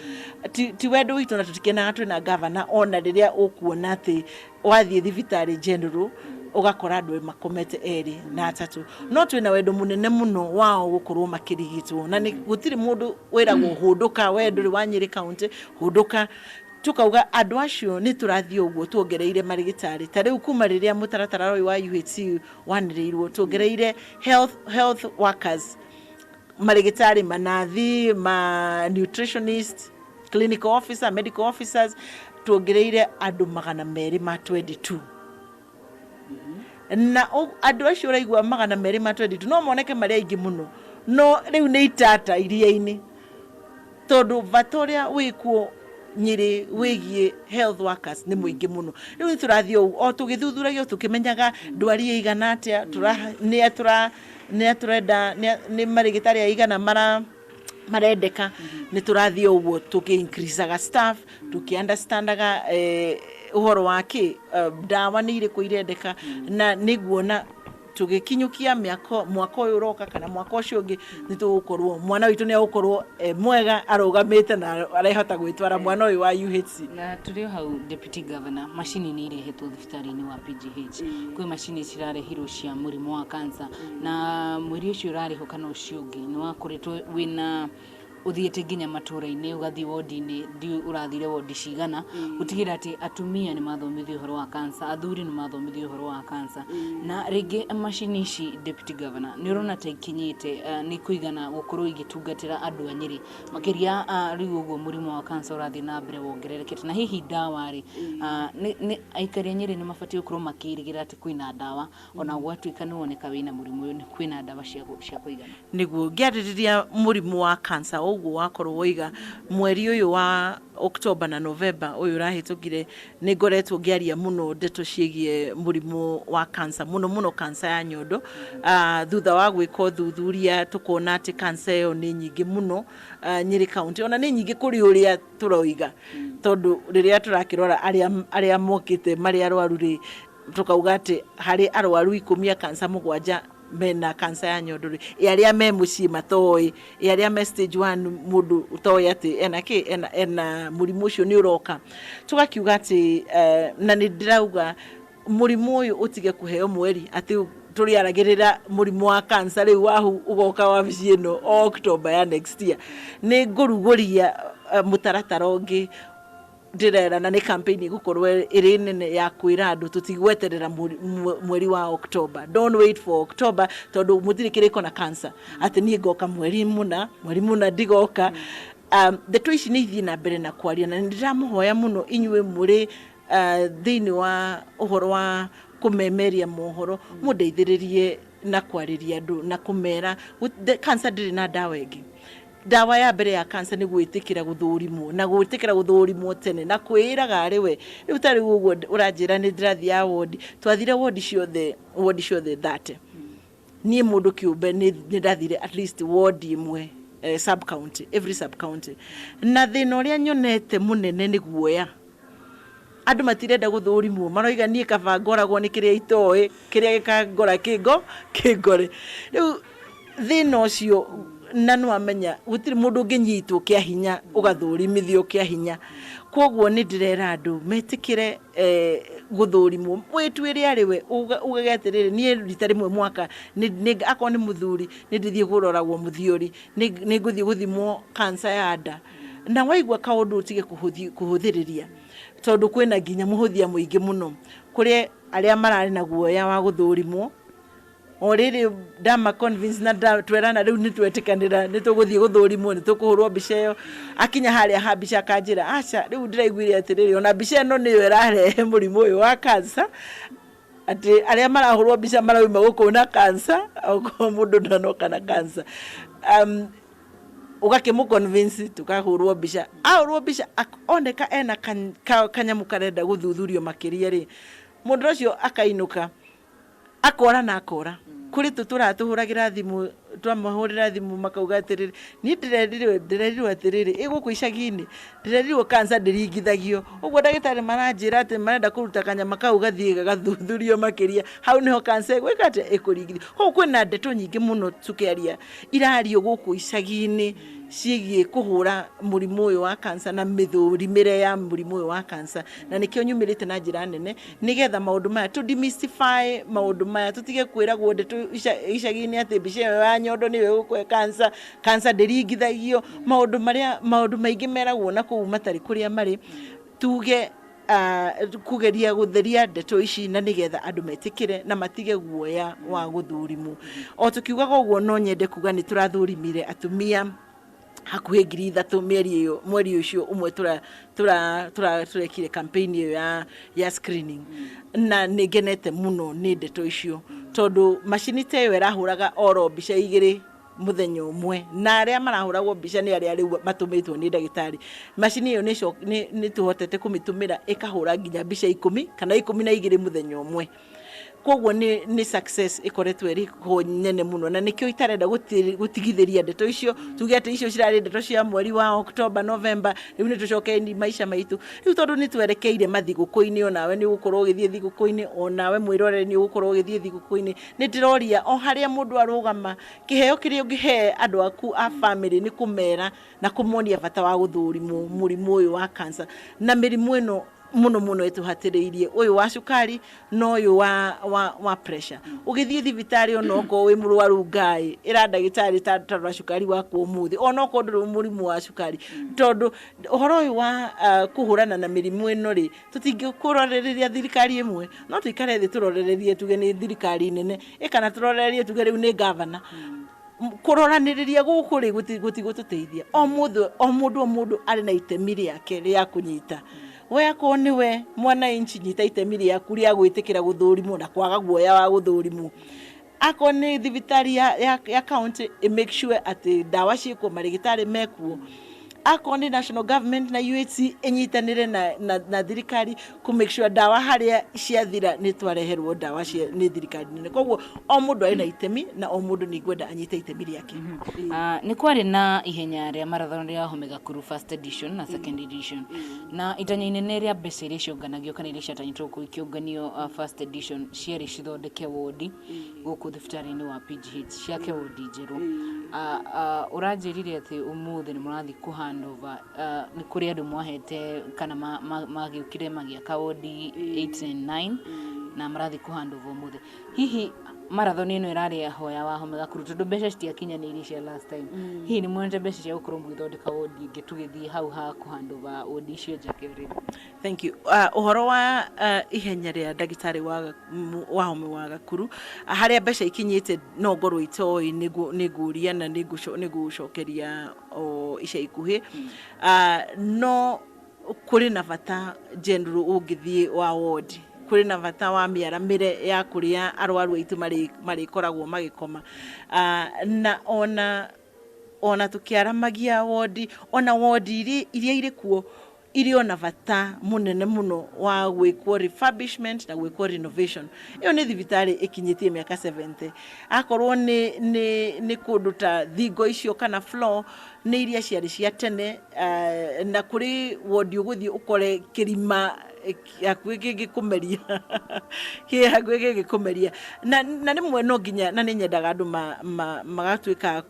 ti wendi witu na tutikenaga twina governor ona riria ukuona ati wathie thibitari general ugakora andu makomete eri na atatu no twina wendo munene muno wao gukorwo makirigitwo na ni gutiri mundu wiragwo hunduka wenduri wa Nyeri county hunduka tukauga andu acio ni turathie uguo tuongereire marigitari ta riu kuma riria mutaratara wa UHC wanirirwo tuongereire health workers marigitari manathi nutritionist clinical officer medical officers tuongereire andu 222 na andu acio raigwa 222 no moneke mari aingi muno no riu ni itata iria-ini tondu vatoria wikuo Nyeri wigie health workers ni muingi muno riu turathie o tugithuthuragia tukimenyaga ndwari igana atia ni marigitari aigana marendeka ni turathie uguo tuki increaseaga staff tuki understandaga uhoro wake dawa ni ire kuirendeka na niguona tugikinyukia mwaka uyu roka kana mwaka ucio ungi ni tugukorwo mwana witu ni agukorwo mwega arugamite na arahota gwitwara mwana uyu wa UHC na turio hau deputy governor machine ni irehetwo thibitari-ini wa PGH kwi machine cirarehirwo cia murimu wa cancer na mwiri ucio urareho kana ucio ungi ni wakoretwo wina uthiete nginya matura-ini ugathi wodi-ini ndi urathire wodi cigana utigira ati atumia ni mathomithio horo wa cancer athuri ni mathomithio horo wa cancer na ringi machine ici deputy governor ni urona ta ikinyite ni kuigana gukorwo igitungatira andu a Nyeri makiria riu uguo murimu wa cancer urathi na mbere wongererekete na hihi dawa ri ni aikari Nyeri ni mabati gukorwo makirigira ati kwina dawa ona gwatuika ni woneka wina murimu uyu ni kwina dawa cia kuigana niguo ngiaririria murimu wa cancer uguo wakorwo woiga mweri uyu wa October na November uyu rahitukire ni ngoretwo ngiaria muno ndeto ciegie murimu wa cancer muno cancer ya nyondo thutha wa gwika thuthuria tukona ati cancer yo ni nyingi muno Nyeri county ona ni nyingi kuri uria turoiga tondu riria turakirora aria mokite mari arwaru ri tukauga ati hari arwaru 10 cancer 7 mena cancer ya nyondo yaria me muci matoi yaria me stage 1 mundu utoi ati ena murimu ucio ni uroka tugakiuga ati na ni ndirauga murimu uyu utige kuheo mweri ati turiaragirira murimu wa cancer riu wahu ugoka wa bicino October ya next year ni nguruguria mutaratara ungi ndirera na ni campaign igukorwo iri nene ya kwira andu tutigweterera mweri wa October. Don't wait for October tondu mutiri kiriko na cancer ati ni ngoka mweri muna digoka. The twitch ni thi na mbere na kwaria na ndiramuhoya muno inywe muri thini wa uhoro wa kumemeria mohoro mundeithiririe na kwariria andu na kumera cancer ndiri na dawa ingi. Dawa ya mbere ya cancer ni gwitikira guthurimwo na gwitikira guthurimwo tene na kwiraga ariwe riu tari uguo uranjira ni ndirathi ya ward twathire ward ciothe 30 ni mundu kiumbe ni ndathire at least ward imwe sub county, every sub county. Na thina uria nyonete munene ni guoya andu matirenda guthurimwo maroiga nie kaba ngoragwo ni kiria itoe kiria gikangora kingore riu thina ucio na no amenya gutiri mundu nginyitwo kia hinya ugathurimithio kia hinya. Koguo ni ndirera andu metikire guthurimwo witwire ariwe ugageterere nie rita rimwe mwaka ni akwa ni muthuri ni ndithie kuroragwo muthiori ni nguthie guthimwo cancer ya nda na waigwa kaundu utige kuhuthiriria tondu kwina nginya muhuthia muingi muno kuri aria marari na guoya wa guthurimwo oriri dama convince na twerana riu nitwetikanira nituguthie guthurimwo nitukuhurwo mbica iyo akinya haria ha mbica kanjira acha riu ndiraiguire atiriri ona mbica ino niyo irarehe murimu uyu wa cancer ati aria marahurwo mbica marauma guku na cancer au mundu ndanoka na cancer. Ugakimu convince tukahurwo mbica ahurwo mbica oneka ena kanyamu karenda guthuthurio makiria ri mundu ucio akainuka akora na akora kuri turatuhuragira thimu twamahurira thimu makauga atiriri ni ndirerirwe atiriri iguku icagini ndirerirwe cancer ndiringithagio uguo ndagitari maranjira ati marenda kuruta kanyama kau gathie gathuthurio makiria hau niho cancer gwikate ikuringithio ho kwina ndeto nyingi muno tukiaria irario guku icagini cigie kuhura murimu uyu wa cancer na mithurimire ya murimu uyu wa cancer na nikio nyumirite na njira nene nigetha maundu maya to demystify maundu maya tutige kwiragwo ndeto icagini ati mbica ya nyondo niwe gukwe cancer ndiringithagio maundu maingi meragwo na kuu matari kuria mari tuge kugeria gutheria ndeto ici na nigetha andu metikire na matige guoya wa guthurimu. O tukiugaga uguo no nyende kuga ni turathurimire atumia hakuhi 3,000 mweri ucio umwe turekire campaign iyo ya screening na nigenete muno ni ndeto icio tondu macini teyo irahuraga oro mbica 2 muthenya umwe na aria marahuragwo mbica ni aria riu matumitwo ni ndagitari. Macini iyo ni tuhotete kumitumira ikahura nginya mbica 10 kana 12 muthenya umwe. Koguo ni success ikoretwe iri nyene muno na nikio itarenda gutigithiria ndeto icio tuge ati icio cirari ndeto cia mweri wa October November riu ni tucokeni maisha maitu riu tondu ni twerekeire mathiguko-ini onawe ni ugukorwo ugithie thiguko-ini onawe mwirore ni ugukorwo ugithie thiguko-ini ni ndiroria o haria mundu arugama kiheo kiria ungihe andu aku a family ni kumera na kumonia bata wa guthurimwo murimu uyu wa cancer na mirimu ino muno etuhatiriirie uyu wa cukari no uyu wa pressure ugithie thibitari onoko wi murwaru ngai ira ndagitari tatara cukari waku umuthi onoko nduru murimu wa cukari tondu uhoro uyu wa kuhurana na mirimu ino ri tutingikurorereria thirikari imwe no tuikare thi turorererie tuge ni thirikari nene ikana turorererie tuge riu ni governor kuroraniria guku ri gutigututeithia o mundu ari na itemi riake ria kunyita we ko niwe mwana inchi nyita itemi riaku ria gwitikira guthurimwo na kwaga guoya wa guthurimwo ako ni thibitari ya county make sure ati dawa ciiko marigitari mekuo ako ni national government na UHC enyitanire na thirikari ku make sure dawa haria ciathira ni twareherwo dawa cia ni thirikari nene koguo o mundu ari na itemi na o mundu ni gwenda anyite itemi riake. Ni kwari na ihenya ria marathon ria Omega Kuru first edition na second edition na itanya inene ria mbeca iria cionganagio kana iria ciatanyitwo kuikionganio first edition ciari cithondeke wodi guku thibitari-ini wa PGH ciake wodi njeru uranjirire ati umuthi ni murathi kuhandover ni kuri andu mwahete kana magiukire magia kawodi 8 and 9 na marathi kuhandover umuthi hihi marathon ino irari ya hoya wa home gakuru tondu mbeca citiakinyanĩirie cia last time hihi nĩ muonete mbeca cia gũkorwo mũgĩthondeka wodi ingĩ tũgĩthiĩ hau ha kũhandũva wodi icio njake rĩu? Thank you. Uhoro wa ihenya rĩa ndagĩtarĩ wa home wa gakuru harĩa mbeca ikinyĩte no ngorwo itoĩ nĩ ngũria na nĩ ngũcokeria ica ikuhĩ no kũrĩ na bata general ũngĩthiĩ wa wodi kũrĩ na bata wa mĩaramĩre ya kũrĩa arwaru aitũ marĩkoragwo magĩkoma na ona tũkĩaramagia wodi ona wodi iria irĩ kuo irĩ ona bata mũnene mũno wa gwĩkwo refurbishment na gwĩkwo renovation. Ĩyo nĩ thibitarĩ ĩkinyĩtie mĩaka 70 akorwo nĩ kũndũ ta thingo icio kana floor nĩ iria ciarĩ cia tene na kũrĩ wodi ũgũthiĩ ũkore kĩrima hakuhĩ gĩgĩkũmeria na rĩmwe no nginya na nĩ nyendaga andũ magatuĩka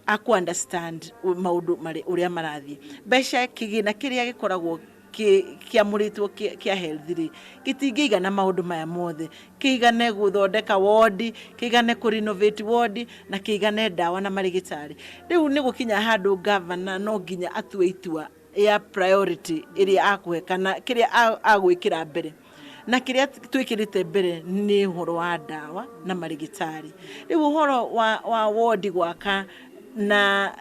aku understand maundu uria marathie mbeca kĩgĩna kĩrĩa gĩkoragwo kĩamũrĩtwo kĩa health rĩ gĩtingĩigana maundu maya mothe kĩigane gũthondeka wodi kĩigane kũ renovate wodi na kĩigane dawa na marigitari. Rĩu nĩ gũkinya handũ governor no nginya atue itua ya priority ĩrĩa akũhe kana kĩrĩa agwĩkĩra mbere na kĩrĩa twĩkĩrĩte mbere nĩ ũhoro wa dawa na marigitari. Rĩu ũhoro wa wodi gwaka na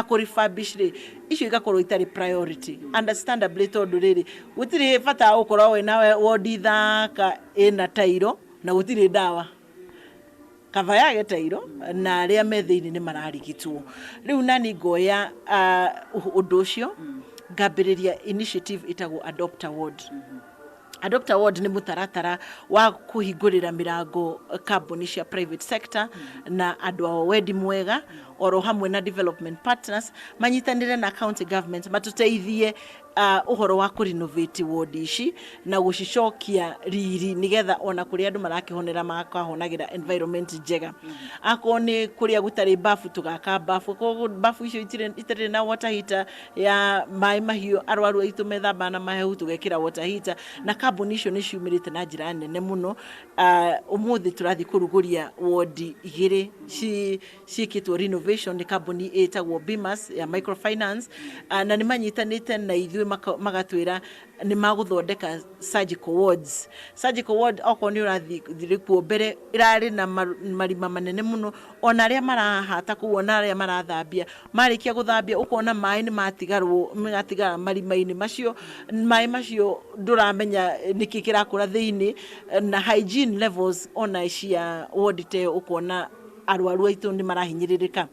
kũ refurbish rĩ icio igakorwo itarĩ priority understandably tondu rĩrĩ gũtirĩ bata gũkorwo wĩna wodi thaka ĩna tairo na gũtirĩ dawa kava yake tairo na arĩa me thĩinĩ nĩ mararigitwo. Rĩu nani ngoya ũndũ ũcio ngambĩrĩria initiative itagwo adopt a ward. Adopt a ward nĩ mũtaratara wa kũhingũrĩra mĩrango kambuni cia private sector na andũ a wendi mwega oro hamwe na development partners manyitanĩre na county government matũteithie ũhoro wa kũrenovate ward ici na gũcicokia riri nigetha ona kũrĩa andũ marakĩhonera makahonagĩra environment njega. Akorwo nĩ kũrĩa gũtarĩ bafu tũgaka bafu icio itarĩ na water heater ya maĩ mahiũ arwaru aitũ methamba na mahehu tũgekĩra water heater na kambuni icio nĩ ciumĩrĩte na njĩra nene mũno. Ũmũthĩ tũrathiĩ kũrugũria wodi igĩrĩ ciĩkĩtwo renovation nĩ kambuni ĩtagwo Bimas ya microfinance na nĩ manyitanĩte na ithuĩ magatwĩra nĩ magũthondeka surgical wards. Surgical ward okorwo nĩ ũrathiĩ kuo mbere irarĩ na marima manene mũno ona arĩa marahata kũu ona arĩa marathambia marĩkia gũthambia ũkona maĩ nĩ matigara marima-inĩ macio maĩ macio ndũramenya nĩkĩ kĩrakũra thĩinĩ na hygiene levels ona cia ward te ũkona arwaru aitũ nĩ marahinyĩrĩrĩka.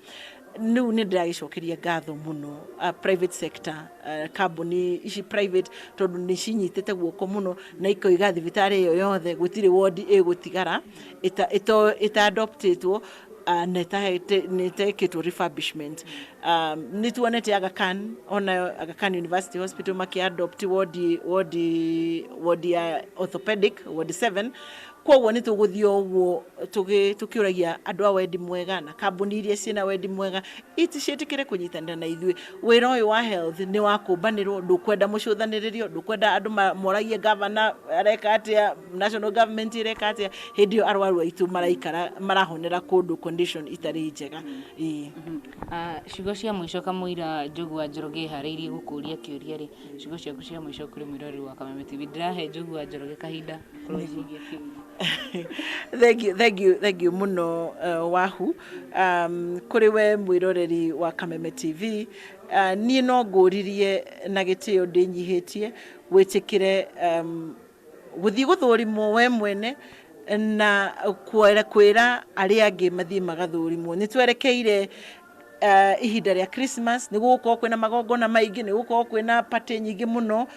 Nĩu nĩ ndĩragĩcokeria ngatho mũno private sector kambuni ici private tondũ nĩ cinyitĩte guoko mũno na ikoiga thibitarĩ ĩyo yothe gũtirĩ wodi ĩgũtigara ita-adoptĩtwo na ĩtekĩtwo refurbishment. Nĩ tuonete Aga Khan ona Aga Khan University Hospital makĩ-adopt wodi ya orthopedic wodi 7 kwoguo nĩ tũgũthiĩ ũguo tũkĩũragia andũ a wendi mwega na kambuni iria ciĩna wendi mwega ciĩtĩkĩre kũnyitanĩra na ithuĩ. Wĩra ũyũ wa health nĩ wa kũmbanĩrwo ndũkwenda mũcũthanĩrĩrio ndũkwenda andũ moragie governor areka atĩa national government ireka atĩa hĩndĩ ĩyo arwaru aitũ maraikara marahonera kũndũ condition itarĩ njega. Ciugo cia mũico kamũira Njũgũa Njoroge harĩirie gũkũria kĩũria rĩ ciugo ciaku cia mũico kũrĩ mwĩroreri wa Kameme TV. Ndĩrahe Njũgũa Njoroge kahinda Thank you muno Wahu kuri we mwiroreri wa Kameme TV. Niĩ no ngũririe na gĩtĩo ndĩnyihĩtie wĩtĩkĩre gũthiĩ gũthũrimwo we mwene na kwĩra arĩa angĩ mathiĩ magathũrimwo. Nĩ twerekeire ihinda rĩa Christmas nĩ gũgũkorwo kwĩna magongona maingĩ nĩ gũgũkorwo kwĩna party nyingĩ mũno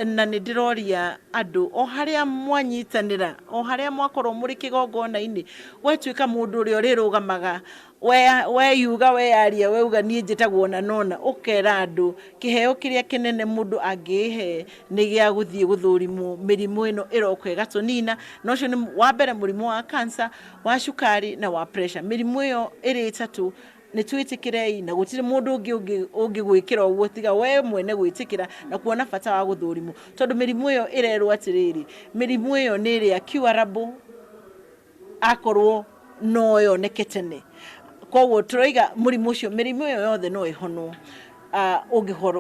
na nĩ ndĩroria andũ o harĩa mwanyitanĩra o harĩa mwakorwo mũrĩ kĩgongona-inĩ wetuĩka mũndũ ũrĩa ũrĩrũgamaga weyuga weyaria weuga niĩ njĩtagwo na nona ũkera andũ kĩheo kĩrĩa kĩnene mũndũ angĩhe nĩ gĩa gũthiĩ gũthũrimwo mĩrimũ ĩno ĩroka ĩgatũnina na ũcio nĩ wa mbere mũrimũ wa cancer wa cukari na wa pressure. Mĩrimũ ĩyo ĩrĩ ĩtatũ nĩ twĩtĩkĩrei na gũtirĩ mũndũ ũngĩ gwĩkĩra ũguo tiga we mwene gwĩtĩkĩra na kuona bata wa gũthũrimwo tondũ mĩrimũ ĩyo ĩrerwo atĩrĩrĩ mĩrimũ ĩyo nĩ ĩrĩa curable akorwo no yoneke tene koguo turoiga murimu ucio mirimu yo yothe no ihonwo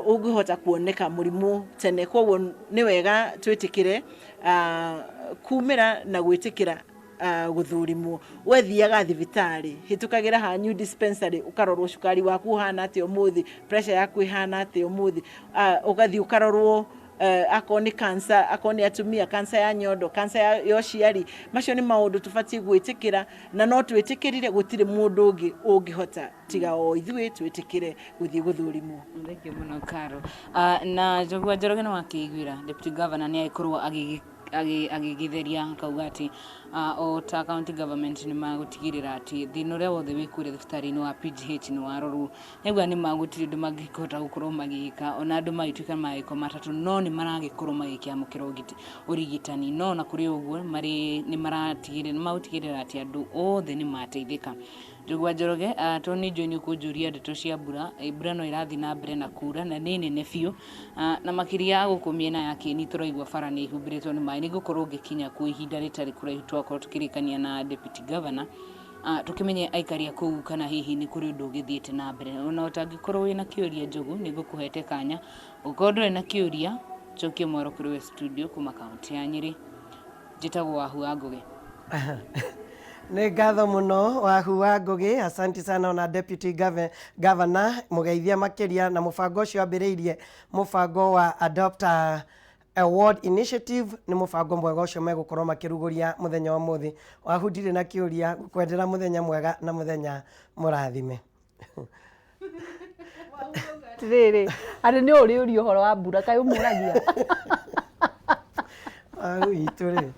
ungihota kuoneka murimu tene koguo ni wega twitikire kumira na gwitikira guthurimwo wethiaga thibitari hitukagira ha new dispensary ukarorwo cukari waku hana ati umuthi pressure yaku ihana ati umuthi ugathi ukarorwo akoni cancer akoni atumia cancer ya nyondo cancer ya yociari macio ni maundu tubati gwitikira na no twitikirire gutire mundu ungi ungihota tiga o ithui twitikire guthii guthurimwo. Thank you muno Karo. Na Njogua Njoroge no akigwira deputy governor ni aikorwo agigitheria akauga ati o ta county government ni magutigirira ati thina uria wothe wikure thibitari-ini wa PGH ni warorwo negwa ni magutiri ndu mangikota gukorwo magika ona andu maituika maiko matatu no ni maragikorwo magikiamukira urigitani no na kuri uguo ni maratigirira ati andu othe ni mateithika. Njogua Njoroge Tony John kujuria ndeto cia mbura no irathi na mbere na kura na nini ne biu na makiria gukumiena yake ni turaigwa bara ni ihumbiritwo ni mai ni gukorwo gikinya ku ihinda ritari kuraihu twakorwo tukirikania na deputy governor tukimenye aikaria kuu kana hihi ni kuri undu githiite na mbere ona utangikorwo wina kiuria Njogu ni gukuhete kanya ukorwo na kiuria chokie mwaro kuri studio kuma kaunti ya Nyeri njitagwo Wahu wa Ngugi. Nĩ ngatho mũno Wahu wa Ngugi, asanti sana ona deputy governor mugeithia makiria na mubango ũcio ambĩrĩirie mubango wa Adopt Award Initiative ni mubango mwega ũcio megũkorwo makĩrugũria muthenya wa mũthĩ. Wahu ndirĩ na kĩũria kwendera muthenya mwega na muthenya mũrathime. Rĩrĩ arĩ nĩ ũrĩ ũhoro wa mbura kaĩ ũmũragia Wahu itũ rĩ